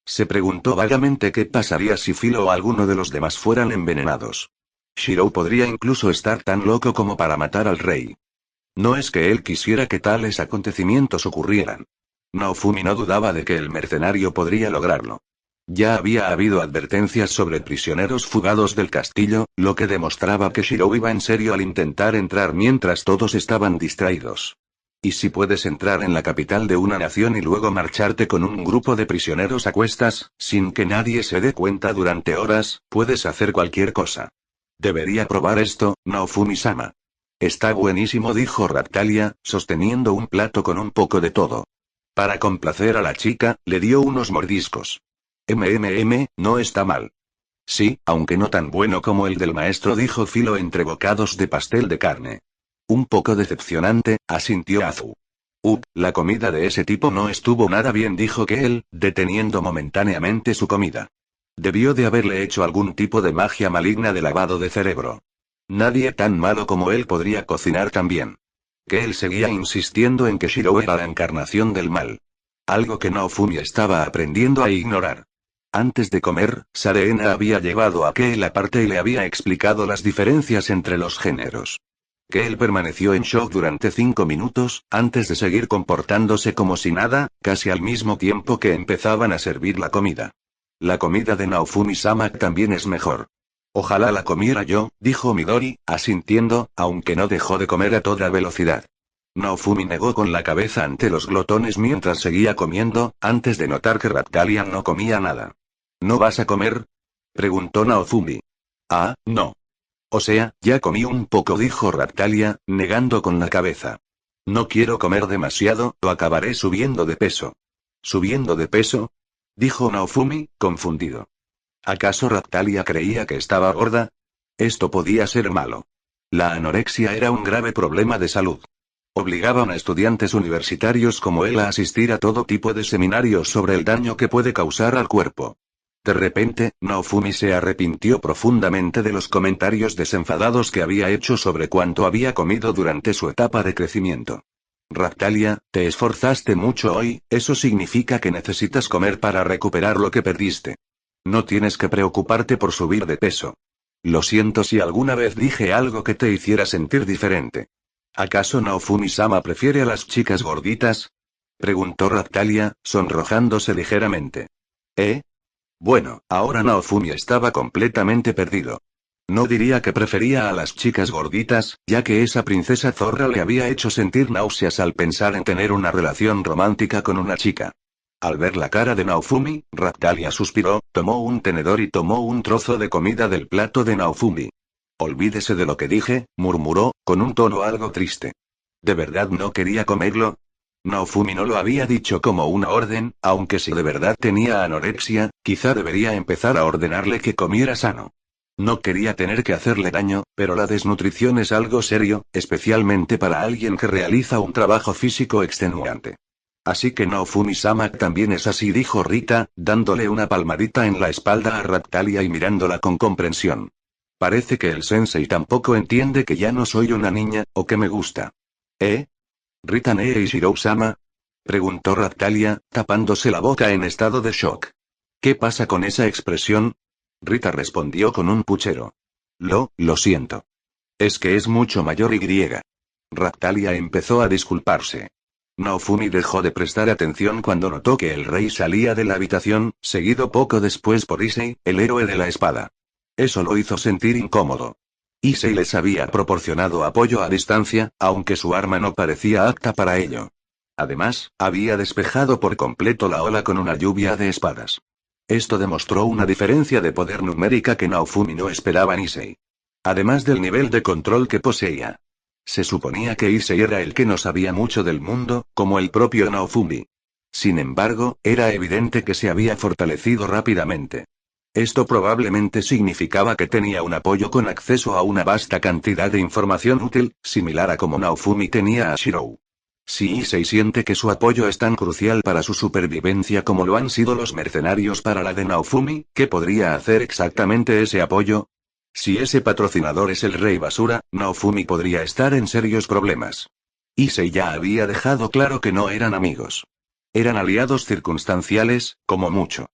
Se preguntó vagamente qué pasaría si Filo o alguno de los demás fueran envenenados. Shirou podría incluso estar tan loco como para matar al rey. No es que él quisiera que tales acontecimientos ocurrieran. Naofumi no dudaba de que el mercenario podría lograrlo. Ya había habido advertencias sobre prisioneros fugados del castillo, lo que demostraba que Shirou iba en serio al intentar entrar mientras todos estaban distraídos. ¿Y si puedes entrar en la capital de una nación y luego marcharte con un grupo de prisioneros a cuestas, sin que nadie se dé cuenta durante horas, puedes hacer cualquier cosa? Debería probar esto, Naofumi-sama. Está buenísimo, dijo Ractalia, sosteniendo un plato con un poco de todo. Para complacer a la chica, le dio unos mordiscos. No está mal. Sí, aunque no tan bueno como el del maestro, dijo Filo entre bocados de pastel de carne. Un poco decepcionante, asintió Azu. La comida de ese tipo no estuvo nada bien, dijo Keel, deteniendo momentáneamente su comida. Debió de haberle hecho algún tipo de magia maligna de lavado de cerebro. Nadie tan malo como él podría cocinar tan bien. Keel seguía insistiendo en que Shirou era la encarnación del mal. Algo que Naofumi estaba aprendiendo a ignorar. Antes de comer, Sareena había llevado a Keel aparte y le había explicado las diferencias entre los géneros. Que él permaneció en shock durante 5 minutos, antes de seguir comportándose como si nada, casi al mismo tiempo que empezaban a servir la comida. La comida de Naofumi-sama también es mejor. Ojalá la comiera yo, dijo Midori, asintiendo, aunque no dejó de comer a toda velocidad. Naofumi negó con la cabeza ante los glotones mientras seguía comiendo, antes de notar que Raptalia no comía nada. ¿No vas a comer?, preguntó Naofumi. Ah, no. O sea, ya comí un poco, dijo Raptalia, negando con la cabeza. No quiero comer demasiado, o acabaré subiendo de peso. ¿Subiendo de peso?, dijo Naofumi, confundido. ¿Acaso Raptalia creía que estaba gorda? Esto podía ser malo. La anorexia era un grave problema de salud. Obligaban a estudiantes universitarios como él a asistir a todo tipo de seminarios sobre el daño que puede causar al cuerpo. De repente, Naofumi se arrepintió profundamente de los comentarios desenfadados que había hecho sobre cuánto había comido durante su etapa de crecimiento. Raptalia, te esforzaste mucho hoy, eso significa que necesitas comer para recuperar lo que perdiste. No tienes que preocuparte por subir de peso. Lo siento si alguna vez dije algo que te hiciera sentir diferente. ¿Acaso Naofumi-sama prefiere a las chicas gorditas?, preguntó Raptalia, sonrojándose ligeramente. Bueno, ahora Naofumi estaba completamente perdido. No diría que prefería a las chicas gorditas, ya que esa princesa zorra le había hecho sentir náuseas al pensar en tener una relación romántica con una chica. Al ver la cara de Naofumi, Raptalia suspiró, tomó un tenedor y tomó un trozo de comida del plato de Naofumi. Olvídese de lo que dije, murmuró, con un tono algo triste. ¿De verdad no quería comerlo? Naofumi no lo había dicho como una orden, aunque si de verdad tenía anorexia, quizá debería empezar a ordenarle que comiera sano. No quería tener que hacerle daño, pero la desnutrición es algo serio, especialmente para alguien que realiza un trabajo físico extenuante. Así que Naofumi-sama también es así, dijo Rita, dándole una palmadita en la espalda a Raptalia y mirándola con comprensión. Parece que el sensei tampoco entiende que ya no soy una niña, o que me gusta. ¿Rita Neishiro-sama?, preguntó Raptalia, tapándose la boca en estado de shock. ¿Qué pasa con esa expresión? Rita respondió con un puchero. Lo siento. Es que es mucho mayor y. Raptalia empezó a disculparse. Naofumi dejó de prestar atención cuando notó que el rey salía de la habitación, seguido poco después por Issei, el héroe de la espada. Eso lo hizo sentir incómodo. Issei les había proporcionado apoyo a distancia, aunque su arma no parecía apta para ello. Además, había despejado por completo la ola con una lluvia de espadas. Esto demostró una diferencia de poder numérica que Naofumi no esperaba en Issei. Además del nivel de control que poseía. Se suponía que Issei era el que no sabía mucho del mundo, como el propio Naofumi. Sin embargo, era evidente que se había fortalecido rápidamente. Esto probablemente significaba que tenía un apoyo con acceso a una vasta cantidad de información útil, similar a como Naofumi tenía a Shirou. Si Issei siente que su apoyo es tan crucial para su supervivencia como lo han sido los mercenarios para la de Naofumi, ¿qué podría hacer exactamente ese apoyo? Si ese patrocinador es el Rey Basura, Naofumi podría estar en serios problemas. Issei ya había dejado claro que no eran amigos. Eran aliados circunstanciales, como mucho.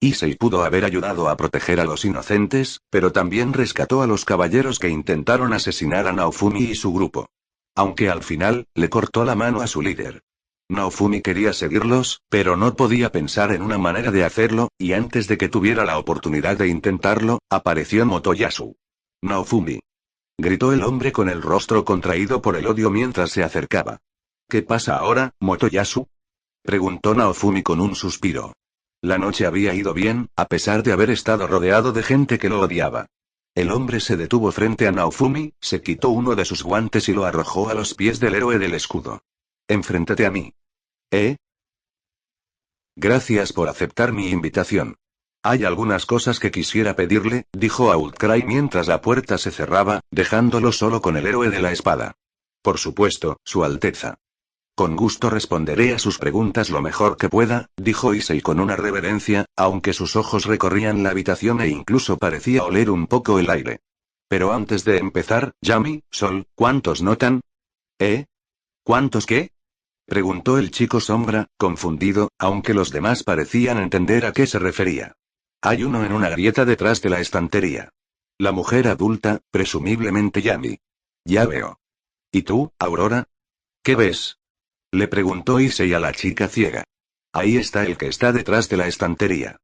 Issei pudo haber ayudado a proteger a los inocentes, pero también rescató a los caballeros que intentaron asesinar a Naofumi y su grupo. Aunque al final, le cortó la mano a su líder. Naofumi quería seguirlos, pero no podía pensar en una manera de hacerlo, y antes de que tuviera la oportunidad de intentarlo, apareció Motoyasu. Naofumi. Gritó el hombre con el rostro contraído por el odio mientras se acercaba. ¿Qué pasa ahora, Motoyasu?, preguntó Naofumi con un suspiro. La noche había ido bien, a pesar de haber estado rodeado de gente que lo odiaba. El hombre se detuvo frente a Naofumi, se quitó uno de sus guantes y lo arrojó a los pies del héroe del escudo. Enfréntate a mí. Gracias por aceptar mi invitación. Hay algunas cosas que quisiera pedirle, dijo Outcry mientras la puerta se cerraba, dejándolo solo con el héroe de la espada. Por supuesto, Su Alteza. Con gusto responderé a sus preguntas lo mejor que pueda, dijo Issei con una reverencia, aunque sus ojos recorrían la habitación e incluso parecía oler un poco el aire. Pero antes de empezar, Yami, Sol, ¿cuántos notan? ¿Cuántos qué?, preguntó el chico sombra, confundido, aunque los demás parecían entender a qué se refería. Hay uno en una grieta detrás de la estantería. La mujer adulta, presumiblemente Yami. Ya veo. ¿Y tú, Aurora? ¿Qué ves? Le preguntó Issei a la chica ciega. Ahí está el que está detrás de la estantería.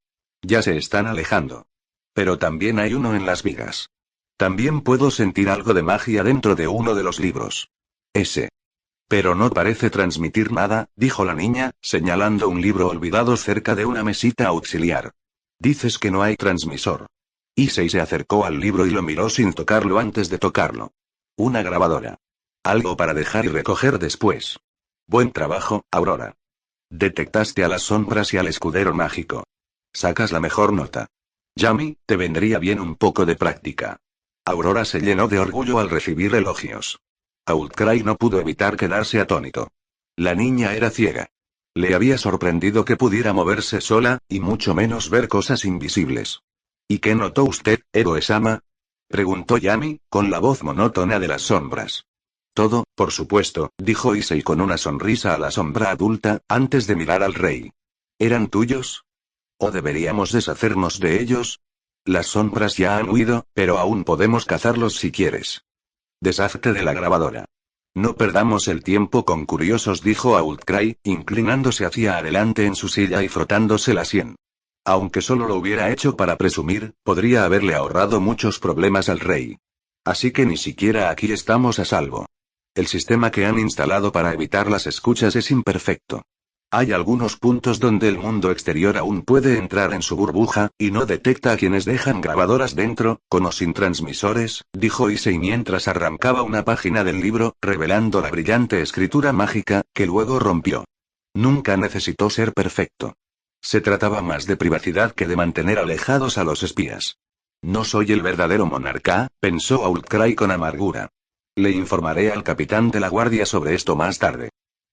Ya se están alejando. Pero también hay uno en las vigas. También puedo sentir algo de magia dentro de uno de los libros. Ese. Pero no parece transmitir nada, dijo la niña, señalando un libro olvidado cerca de una mesita auxiliar. Dices que no hay transmisor. Issei se acercó al libro y lo miró sin tocarlo antes de tocarlo. Una grabadora. Algo para dejar y recoger después. Buen trabajo, Aurora. Detectaste a las sombras y al escudero mágico. Sacas la mejor nota. Yami, te vendría bien un poco de práctica. Aurora se llenó de orgullo al recibir elogios. Outcry no pudo evitar quedarse atónito. La niña era ciega. Le había sorprendido que pudiera moverse sola, y mucho menos ver cosas invisibles. ¿Y qué notó usted, Edo-sama? Preguntó Yami, con la voz monótona de las sombras. Todo, por supuesto, dijo Issei con una sonrisa a la sombra adulta, antes de mirar al rey. ¿Eran tuyos? ¿O deberíamos deshacernos de ellos? Las sombras ya han huido, pero aún podemos cazarlos si quieres. Deshazte de la grabadora. No perdamos el tiempo con curiosos, dijo Outcry, inclinándose hacia adelante en su silla y frotándose la sien. Aunque solo lo hubiera hecho para presumir, podría haberle ahorrado muchos problemas al rey. Así que ni siquiera aquí estamos a salvo. El sistema que han instalado para evitar las escuchas es imperfecto. Hay algunos puntos donde el mundo exterior aún puede entrar en su burbuja, y no detecta a quienes dejan grabadoras dentro, con o sin transmisores, dijo Issei mientras arrancaba una página del libro, revelando la brillante escritura mágica, que luego rompió. Nunca necesitó ser perfecto. Se trataba más de privacidad que de mantener alejados a los espías. No soy el verdadero monarca, pensó Outcry con amargura. Le informaré al capitán de la guardia sobre esto más tarde.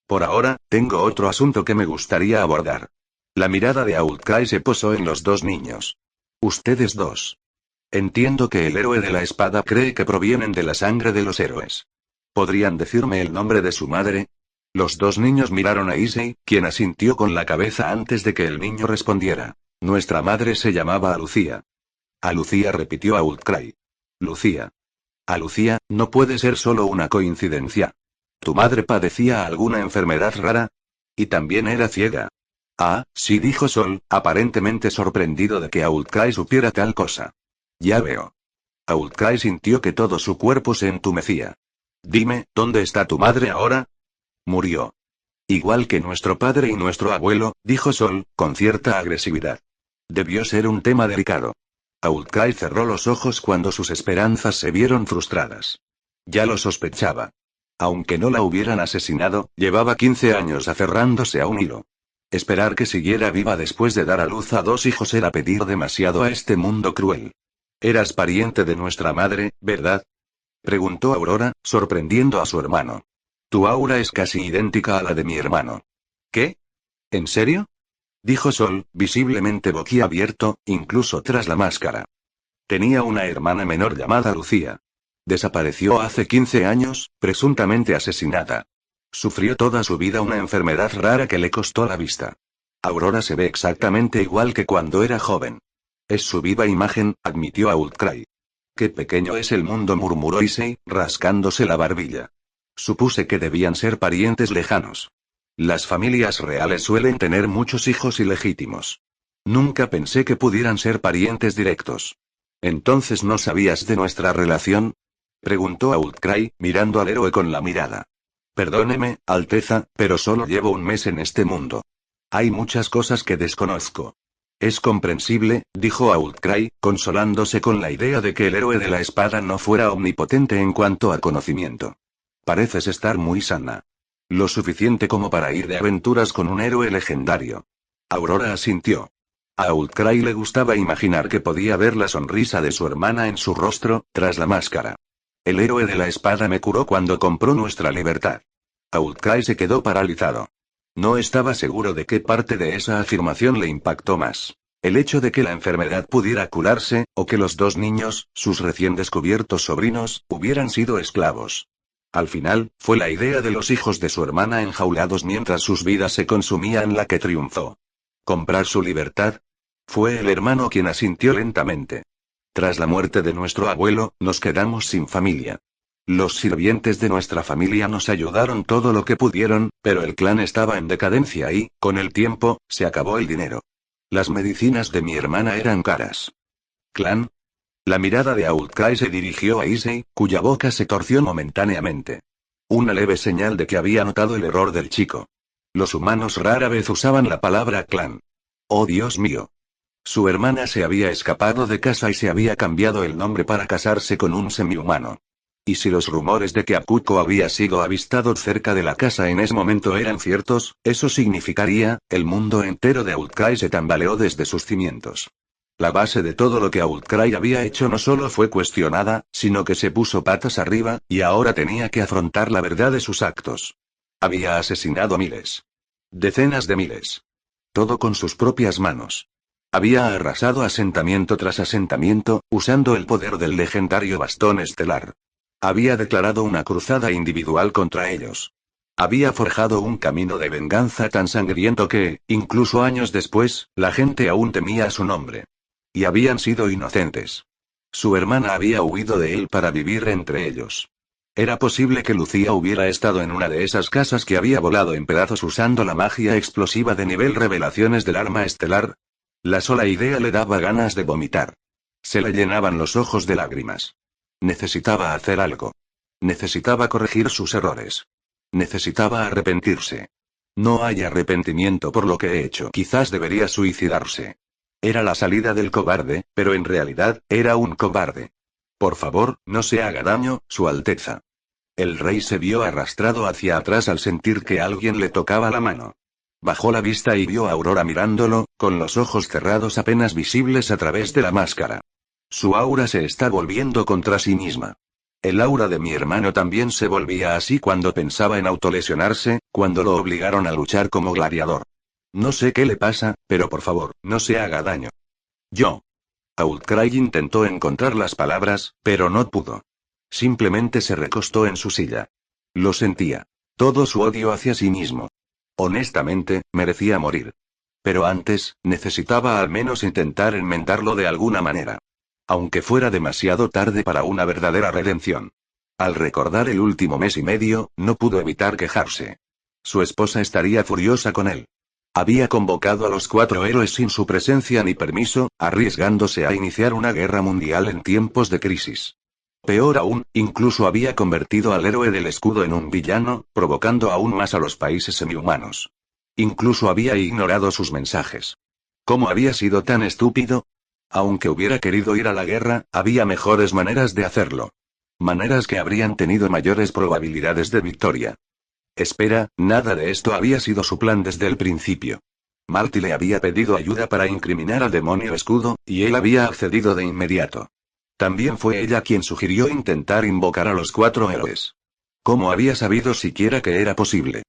Por ahora, tengo otro asunto que me gustaría abordar. La mirada de Outcry se posó en los dos niños. Ustedes dos. Entiendo que el héroe de la espada cree que provienen de la sangre de los héroes. ¿Podrían decirme el nombre de su madre? Los dos niños miraron a Issei, quien asintió con la cabeza antes de que el niño respondiera. Nuestra madre se llamaba Lucía. A Lucía, repitió Outcry. Lucía. A Lucía, no puede ser solo una coincidencia. ¿Tu madre padecía alguna enfermedad rara? Y también era ciega. Ah, sí, dijo Sol, aparentemente sorprendido de que Outcry supiera tal cosa. Ya veo. Outcry sintió que todo su cuerpo se entumecía. Dime, ¿dónde está tu madre ahora? Murió. Igual que nuestro padre y nuestro abuelo, dijo Sol, con cierta agresividad. Debió ser un tema delicado. Outcry cerró los ojos cuando sus esperanzas se vieron frustradas. Ya lo sospechaba. Aunque no la hubieran asesinado, llevaba 15 años aferrándose a un hilo. Esperar que siguiera viva después de dar a luz a dos hijos era pedir demasiado a este mundo cruel. Eras pariente de nuestra madre, ¿verdad? Preguntó Aurora, sorprendiendo a su hermano. Tu aura es casi idéntica a la de mi hermano. ¿Qué? ¿En serio? Dijo Sol, visiblemente boquiabierto, incluso tras la máscara. Tenía una hermana menor llamada Lucía. Desapareció hace 15 años, presuntamente asesinada. Sufrió toda su vida una enfermedad rara que le costó la vista. Aurora se ve exactamente igual que cuando era joven. Es su viva imagen, admitió Outcry. Qué pequeño es el mundo, murmuró Issei, rascándose la barbilla. Supuse que debían ser parientes lejanos. Las familias reales suelen tener muchos hijos ilegítimos. Nunca pensé que pudieran ser parientes directos. ¿Entonces no sabías de nuestra relación? Preguntó Outcry, mirando al héroe con la mirada. Perdóneme, Alteza, pero solo llevo un mes en este mundo. Hay muchas cosas que desconozco. Es comprensible, dijo Outcry, consolándose con la idea de que el héroe de la espada no fuera omnipotente en cuanto a conocimiento. Pareces estar muy sana. Lo suficiente como para ir de aventuras con un héroe legendario. Aurora asintió. A Outcry le gustaba imaginar que podía ver la sonrisa de su hermana en su rostro, tras la máscara. El héroe de la espada me curó cuando compró nuestra libertad. Outcry se quedó paralizado. No estaba seguro de qué parte de esa afirmación le impactó más. El hecho de que la enfermedad pudiera curarse, o que los dos niños, sus recién descubiertos sobrinos, hubieran sido esclavos. Al final, fue la idea de los hijos de su hermana enjaulados mientras sus vidas se consumían la que triunfó. ¿Comprar su libertad? Fue el hermano quien asintió lentamente. Tras la muerte de nuestro abuelo, nos quedamos sin familia. Los sirvientes de nuestra familia nos ayudaron todo lo que pudieron, pero el clan estaba en decadencia y, con el tiempo, se acabó el dinero. Las medicinas de mi hermana eran caras. ¿Clan? La mirada de Outcry se dirigió a Issei, cuya boca se torció momentáneamente. Una leve señal de que había notado el error del chico. Los humanos rara vez usaban la palabra clan. ¡Oh Dios mío! Su hermana se había escapado de casa y se había cambiado el nombre para casarse con un semihumano. Y si los rumores de que Akuko había sido avistado cerca de la casa en ese momento eran ciertos, eso significaría, el mundo entero de Outcry se tambaleó desde sus cimientos. La base de todo lo que Outcry había hecho no solo fue cuestionada, sino que se puso patas arriba, y ahora tenía que afrontar la verdad de sus actos. Había asesinado a miles. Decenas de miles. Todo con sus propias manos. Había arrasado asentamiento tras asentamiento, usando el poder del legendario bastón estelar. Había declarado una cruzada individual contra ellos. Había forjado un camino de venganza tan sangriento que, incluso años después, la gente aún temía su nombre. Y habían sido inocentes. Su hermana había huido de él para vivir entre ellos. ¿Era posible que Lucía hubiera estado en una de esas casas que había volado en pedazos usando la magia explosiva de nivel revelaciones del arma estelar? La sola idea le daba ganas de vomitar. Se le llenaban los ojos de lágrimas. Necesitaba hacer algo. Necesitaba corregir sus errores. Necesitaba arrepentirse. No hay arrepentimiento por lo que he hecho. Quizás debería suicidarse. Era la salida del cobarde, pero en realidad, era un cobarde. Por favor, no se haga daño, Su Alteza. El rey se vio arrastrado hacia atrás al sentir que alguien le tocaba la mano. Bajó la vista y vio a Aurora mirándolo, con los ojos cerrados apenas visibles a través de la máscara. Su aura se está volviendo contra sí misma. El aura de mi hermano también se volvía así cuando pensaba en autolesionarse, cuando lo obligaron a luchar como gladiador. No sé qué le pasa, pero por favor, no se haga daño. Yo. Outcry intentó encontrar las palabras, pero no pudo. Simplemente se recostó en su silla. Lo sentía. Todo su odio hacia sí mismo. Honestamente, merecía morir. Pero antes, necesitaba al menos intentar enmendarlo de alguna manera. Aunque fuera demasiado tarde para una verdadera redención. Al recordar el último mes y medio, no pudo evitar quejarse. Su esposa estaría furiosa con él. Había convocado a los 4 héroes sin su presencia ni permiso, arriesgándose a iniciar una guerra mundial en tiempos de crisis. Peor aún, incluso había convertido al héroe del escudo en un villano, provocando aún más a los países semihumanos. Incluso había ignorado sus mensajes. ¿Cómo había sido tan estúpido? Aunque hubiera querido ir a la guerra, había mejores maneras de hacerlo. Maneras que habrían tenido mayores probabilidades de victoria. Espera, nada de esto había sido su plan desde el principio. Marty le había pedido ayuda para incriminar al demonio escudo, y él había accedido de inmediato. También fue ella quien sugirió intentar invocar a los 4 héroes. ¿Cómo había sabido siquiera que era posible?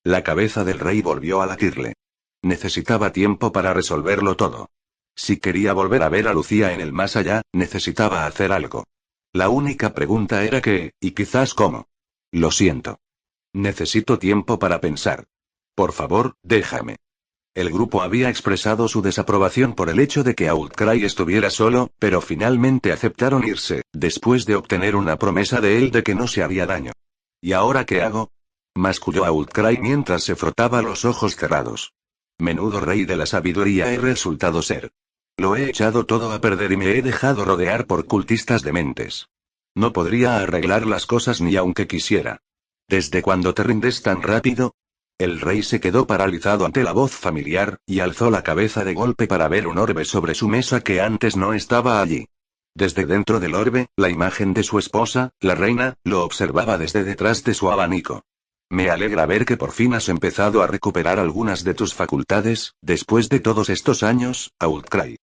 La cabeza del rey volvió a latirle. Necesitaba tiempo para resolverlo todo. Si quería volver a ver a Lucía en el más allá, necesitaba hacer algo. La única pregunta era qué, y quizás cómo. Lo siento. Necesito tiempo para pensar. Por favor, déjame. El grupo había expresado su desaprobación por el hecho de que Outcry estuviera solo, pero finalmente aceptaron irse, después de obtener una promesa de él de que no se haría daño. ¿Y ahora qué hago? Masculló Outcry mientras se frotaba los ojos cerrados. Menudo rey de la sabiduría he resultado ser. Lo he echado todo a perder y me he dejado rodear por cultistas dementes. No podría arreglar las cosas ni aunque quisiera. ¿Desde cuándo te rindes tan rápido? El rey se quedó paralizado ante la voz familiar, y alzó la cabeza de golpe para ver un orbe sobre su mesa que antes no estaba allí. Desde dentro del orbe, la imagen de su esposa, la reina, lo observaba desde detrás de su abanico. Me alegra ver que por fin has empezado a recuperar algunas de tus facultades, después de todos estos años, Outcry.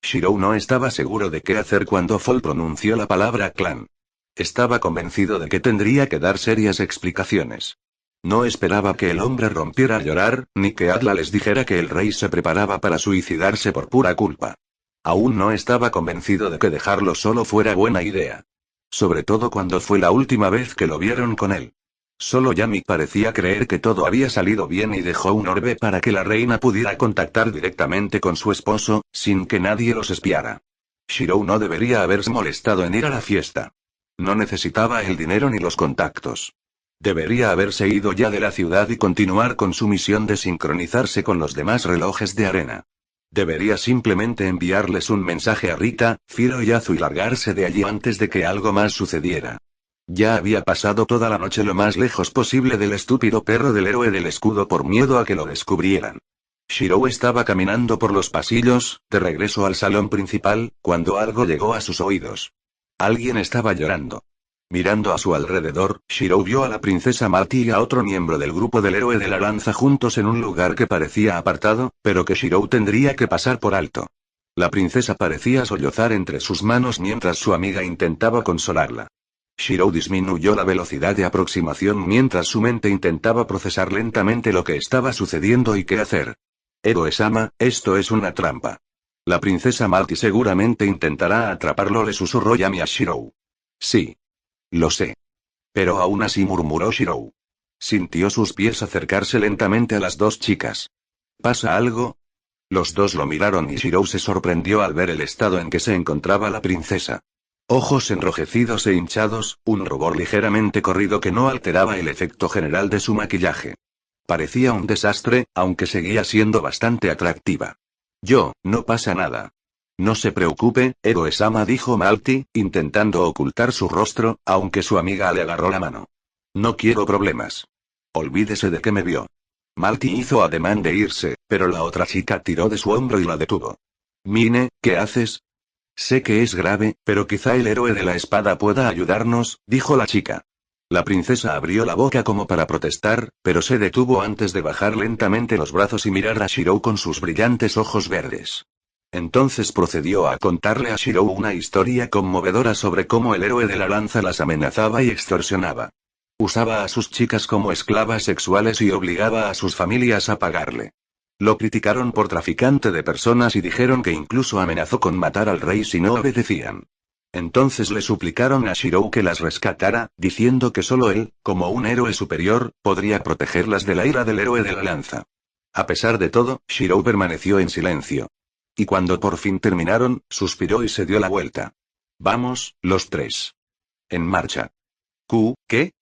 Shirou no estaba seguro de qué hacer cuando Fall pronunció la palabra clan. Estaba convencido de que tendría que dar serias explicaciones. No esperaba que el hombre rompiera a llorar, ni que Atla les dijera que el rey se preparaba para suicidarse por pura culpa. Aún no estaba convencido de que dejarlo solo fuera buena idea. Sobre todo cuando fue la última vez que lo vieron con él. Solo Yami parecía creer que todo había salido bien y dejó un orbe para que la reina pudiera contactar directamente con su esposo, sin que nadie los espiara. Shirou no debería haberse molestado en ir a la fiesta. No necesitaba el dinero ni los contactos. Debería haberse ido ya de la ciudad y continuar con su misión de sincronizarse con los demás relojes de arena. Debería simplemente enviarles un mensaje a Rita, Firo y Azu y largarse de allí antes de que algo más sucediera. Ya había pasado toda la noche lo más lejos posible del estúpido perro del héroe del escudo por miedo a que lo descubrieran. Shirou estaba caminando por los pasillos, de regreso al salón principal, cuando algo llegó a sus oídos. Alguien estaba llorando. Mirando a su alrededor, Shirou vio a la princesa Malti y a otro miembro del grupo del héroe de la lanza juntos en un lugar que parecía apartado, pero que Shirou tendría que pasar por alto. La princesa parecía sollozar entre sus manos mientras su amiga intentaba consolarla. Shirou disminuyó la velocidad de aproximación mientras su mente intentaba procesar lentamente lo que estaba sucediendo y qué hacer. Eroe-sama, esto es una trampa. La princesa Malti seguramente intentará atraparlo, le susurró Yami a Shirou. Sí. Lo sé. Pero aún así, murmuró Shirou. Sintió sus pies acercarse lentamente a las dos chicas. ¿Pasa algo? Los dos lo miraron y Shirou se sorprendió al ver el estado en que se encontraba la princesa. Ojos enrojecidos e hinchados, un rubor ligeramente corrido que no alteraba el efecto general de su maquillaje. Parecía un desastre, aunque seguía siendo bastante atractiva. No pasa nada. No se preocupe, Eroe-sama, dijo Malti, intentando ocultar su rostro, aunque su amiga le agarró la mano. No quiero problemas. Olvídese de que me vio. Malti hizo ademán de irse, pero la otra chica tiró de su hombro y la detuvo. Mine, ¿qué haces? Sé que es grave, pero quizá el héroe de la espada pueda ayudarnos, dijo la chica. La princesa abrió la boca como para protestar, pero se detuvo antes de bajar lentamente los brazos y mirar a Shirou con sus brillantes ojos verdes. Entonces procedió a contarle a Shirou una historia conmovedora sobre cómo el héroe de la lanza las amenazaba y extorsionaba. Usaba a sus chicas como esclavas sexuales y obligaba a sus familias a pagarle. Lo criticaron por traficante de personas y dijeron que incluso amenazó con matar al rey si no obedecían. Entonces le suplicaron a Shirou que las rescatara, diciendo que solo él, como un héroe superior, podría protegerlas de la ira del héroe de la lanza. A pesar de todo, Shirou permaneció en silencio. Y cuando por fin terminaron, suspiró y se dio la vuelta. Vamos, los tres. En marcha. ¿Qué?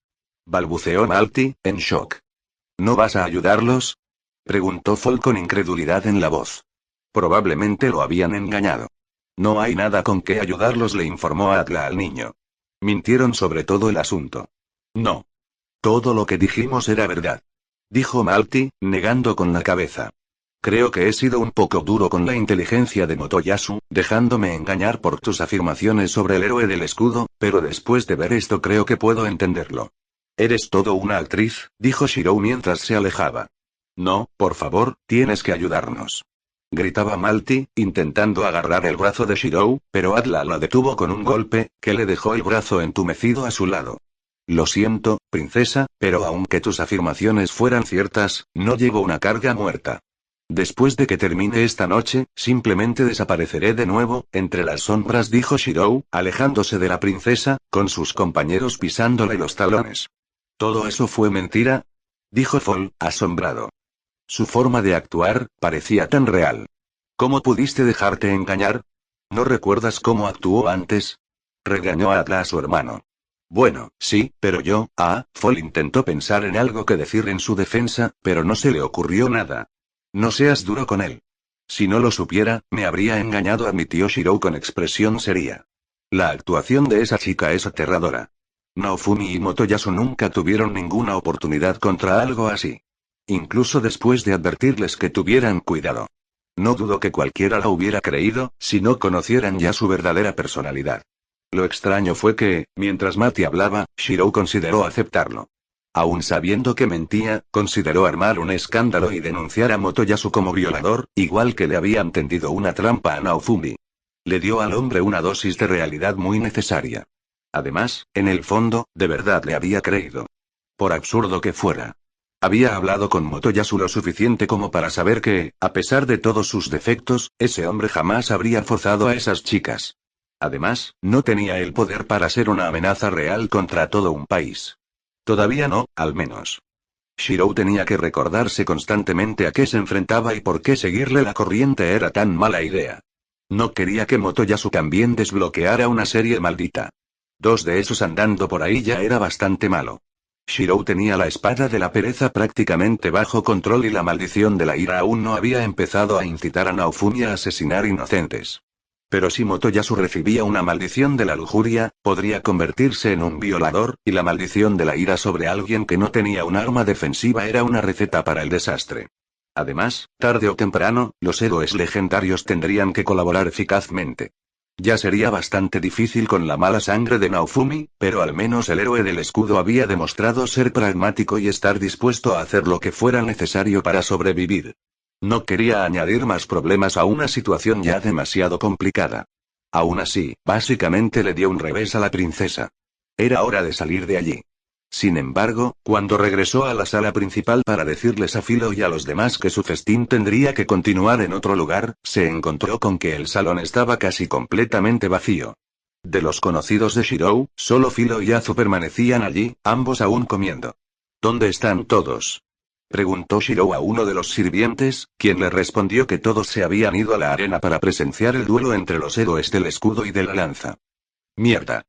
Balbuceó Malti, en shock. ¿No vas a ayudarlos? Preguntó Fall con incredulidad en la voz. Probablemente lo habían engañado. No hay nada con qué ayudarlos, le informó Atla al niño. Mintieron sobre todo el asunto. No. Todo lo que dijimos era verdad. Dijo Malti, negando con la cabeza. Creo que he sido un poco duro con la inteligencia de Motoyasu, dejándome engañar por tus afirmaciones sobre el héroe del escudo, pero después de ver esto creo que puedo entenderlo. Eres todo una actriz, dijo Shirou mientras se alejaba. No, por favor, tienes que ayudarnos. Gritaba Malti, intentando agarrar el brazo de Shirou, pero Atla la detuvo con un golpe, que le dejó el brazo entumecido a su lado. Lo siento, princesa, pero aunque tus afirmaciones fueran ciertas, no llevo una carga muerta. Después de que termine esta noche, simplemente desapareceré de nuevo, entre las sombras, dijo Shirou, alejándose de la princesa, con sus compañeros pisándole los talones. ¿Todo eso fue mentira? Dijo Fall, asombrado. Su forma de actuar parecía tan real. ¿Cómo pudiste dejarte engañar? ¿No recuerdas cómo actuó antes? Regañó a Atla a su hermano. Bueno, sí, pero Fall intentó pensar en algo que decir en su defensa, pero no se le ocurrió nada. No seas duro con él. Si no lo supiera, me habría engañado, admitió Shirou con expresión seria. La actuación de esa chica es aterradora. Naofumi y Motoyasu nunca tuvieron ninguna oportunidad contra algo así. Incluso después de advertirles que tuvieran cuidado. No dudo que cualquiera la hubiera creído, si no conocieran ya su verdadera personalidad. Lo extraño fue que, mientras Mati hablaba, Shirou consideró aceptarlo. Aún sabiendo que mentía, consideró armar un escándalo y denunciar a Motoyasu como violador, igual que le habían tendido una trampa a Naofumi. Le dio al hombre una dosis de realidad muy necesaria. Además, en el fondo, de verdad le había creído. Por absurdo que fuera. Había hablado con Motoyasu lo suficiente como para saber que, a pesar de todos sus defectos, ese hombre jamás habría forzado a esas chicas. Además, no tenía el poder para ser una amenaza real contra todo un país. Todavía no, al menos. Shirou tenía que recordarse constantemente a qué se enfrentaba y por qué seguirle la corriente era tan mala idea. No quería que Motoyasu también desbloqueara una serie maldita. 2 de esos andando por ahí ya era bastante malo. Shirou tenía la espada de la pereza prácticamente bajo control y la maldición de la ira aún no había empezado a incitar a Naofumi a asesinar inocentes. Pero si Motoyasu recibía una maldición de la lujuria, podría convertirse en un violador, y la maldición de la ira sobre alguien que no tenía un arma defensiva era una receta para el desastre. Además, tarde o temprano, los héroes legendarios tendrían que colaborar eficazmente. Ya sería bastante difícil con la mala sangre de Naofumi, pero al menos el héroe del escudo había demostrado ser pragmático y estar dispuesto a hacer lo que fuera necesario para sobrevivir. No quería añadir más problemas a una situación ya demasiado complicada. Aún así, básicamente le dio un revés a la princesa. Era hora de salir de allí. Sin embargo, cuando regresó a la sala principal para decirles a Philo y a los demás que su festín tendría que continuar en otro lugar, se encontró con que el salón estaba casi completamente vacío. De los conocidos de Shirou, solo Philo y Azu permanecían allí, ambos aún comiendo. ¿Dónde están todos?, preguntó Shirou a uno de los sirvientes, quien le respondió que todos se habían ido a la arena para presenciar el duelo entre los héroes del escudo y de la lanza. Mierda.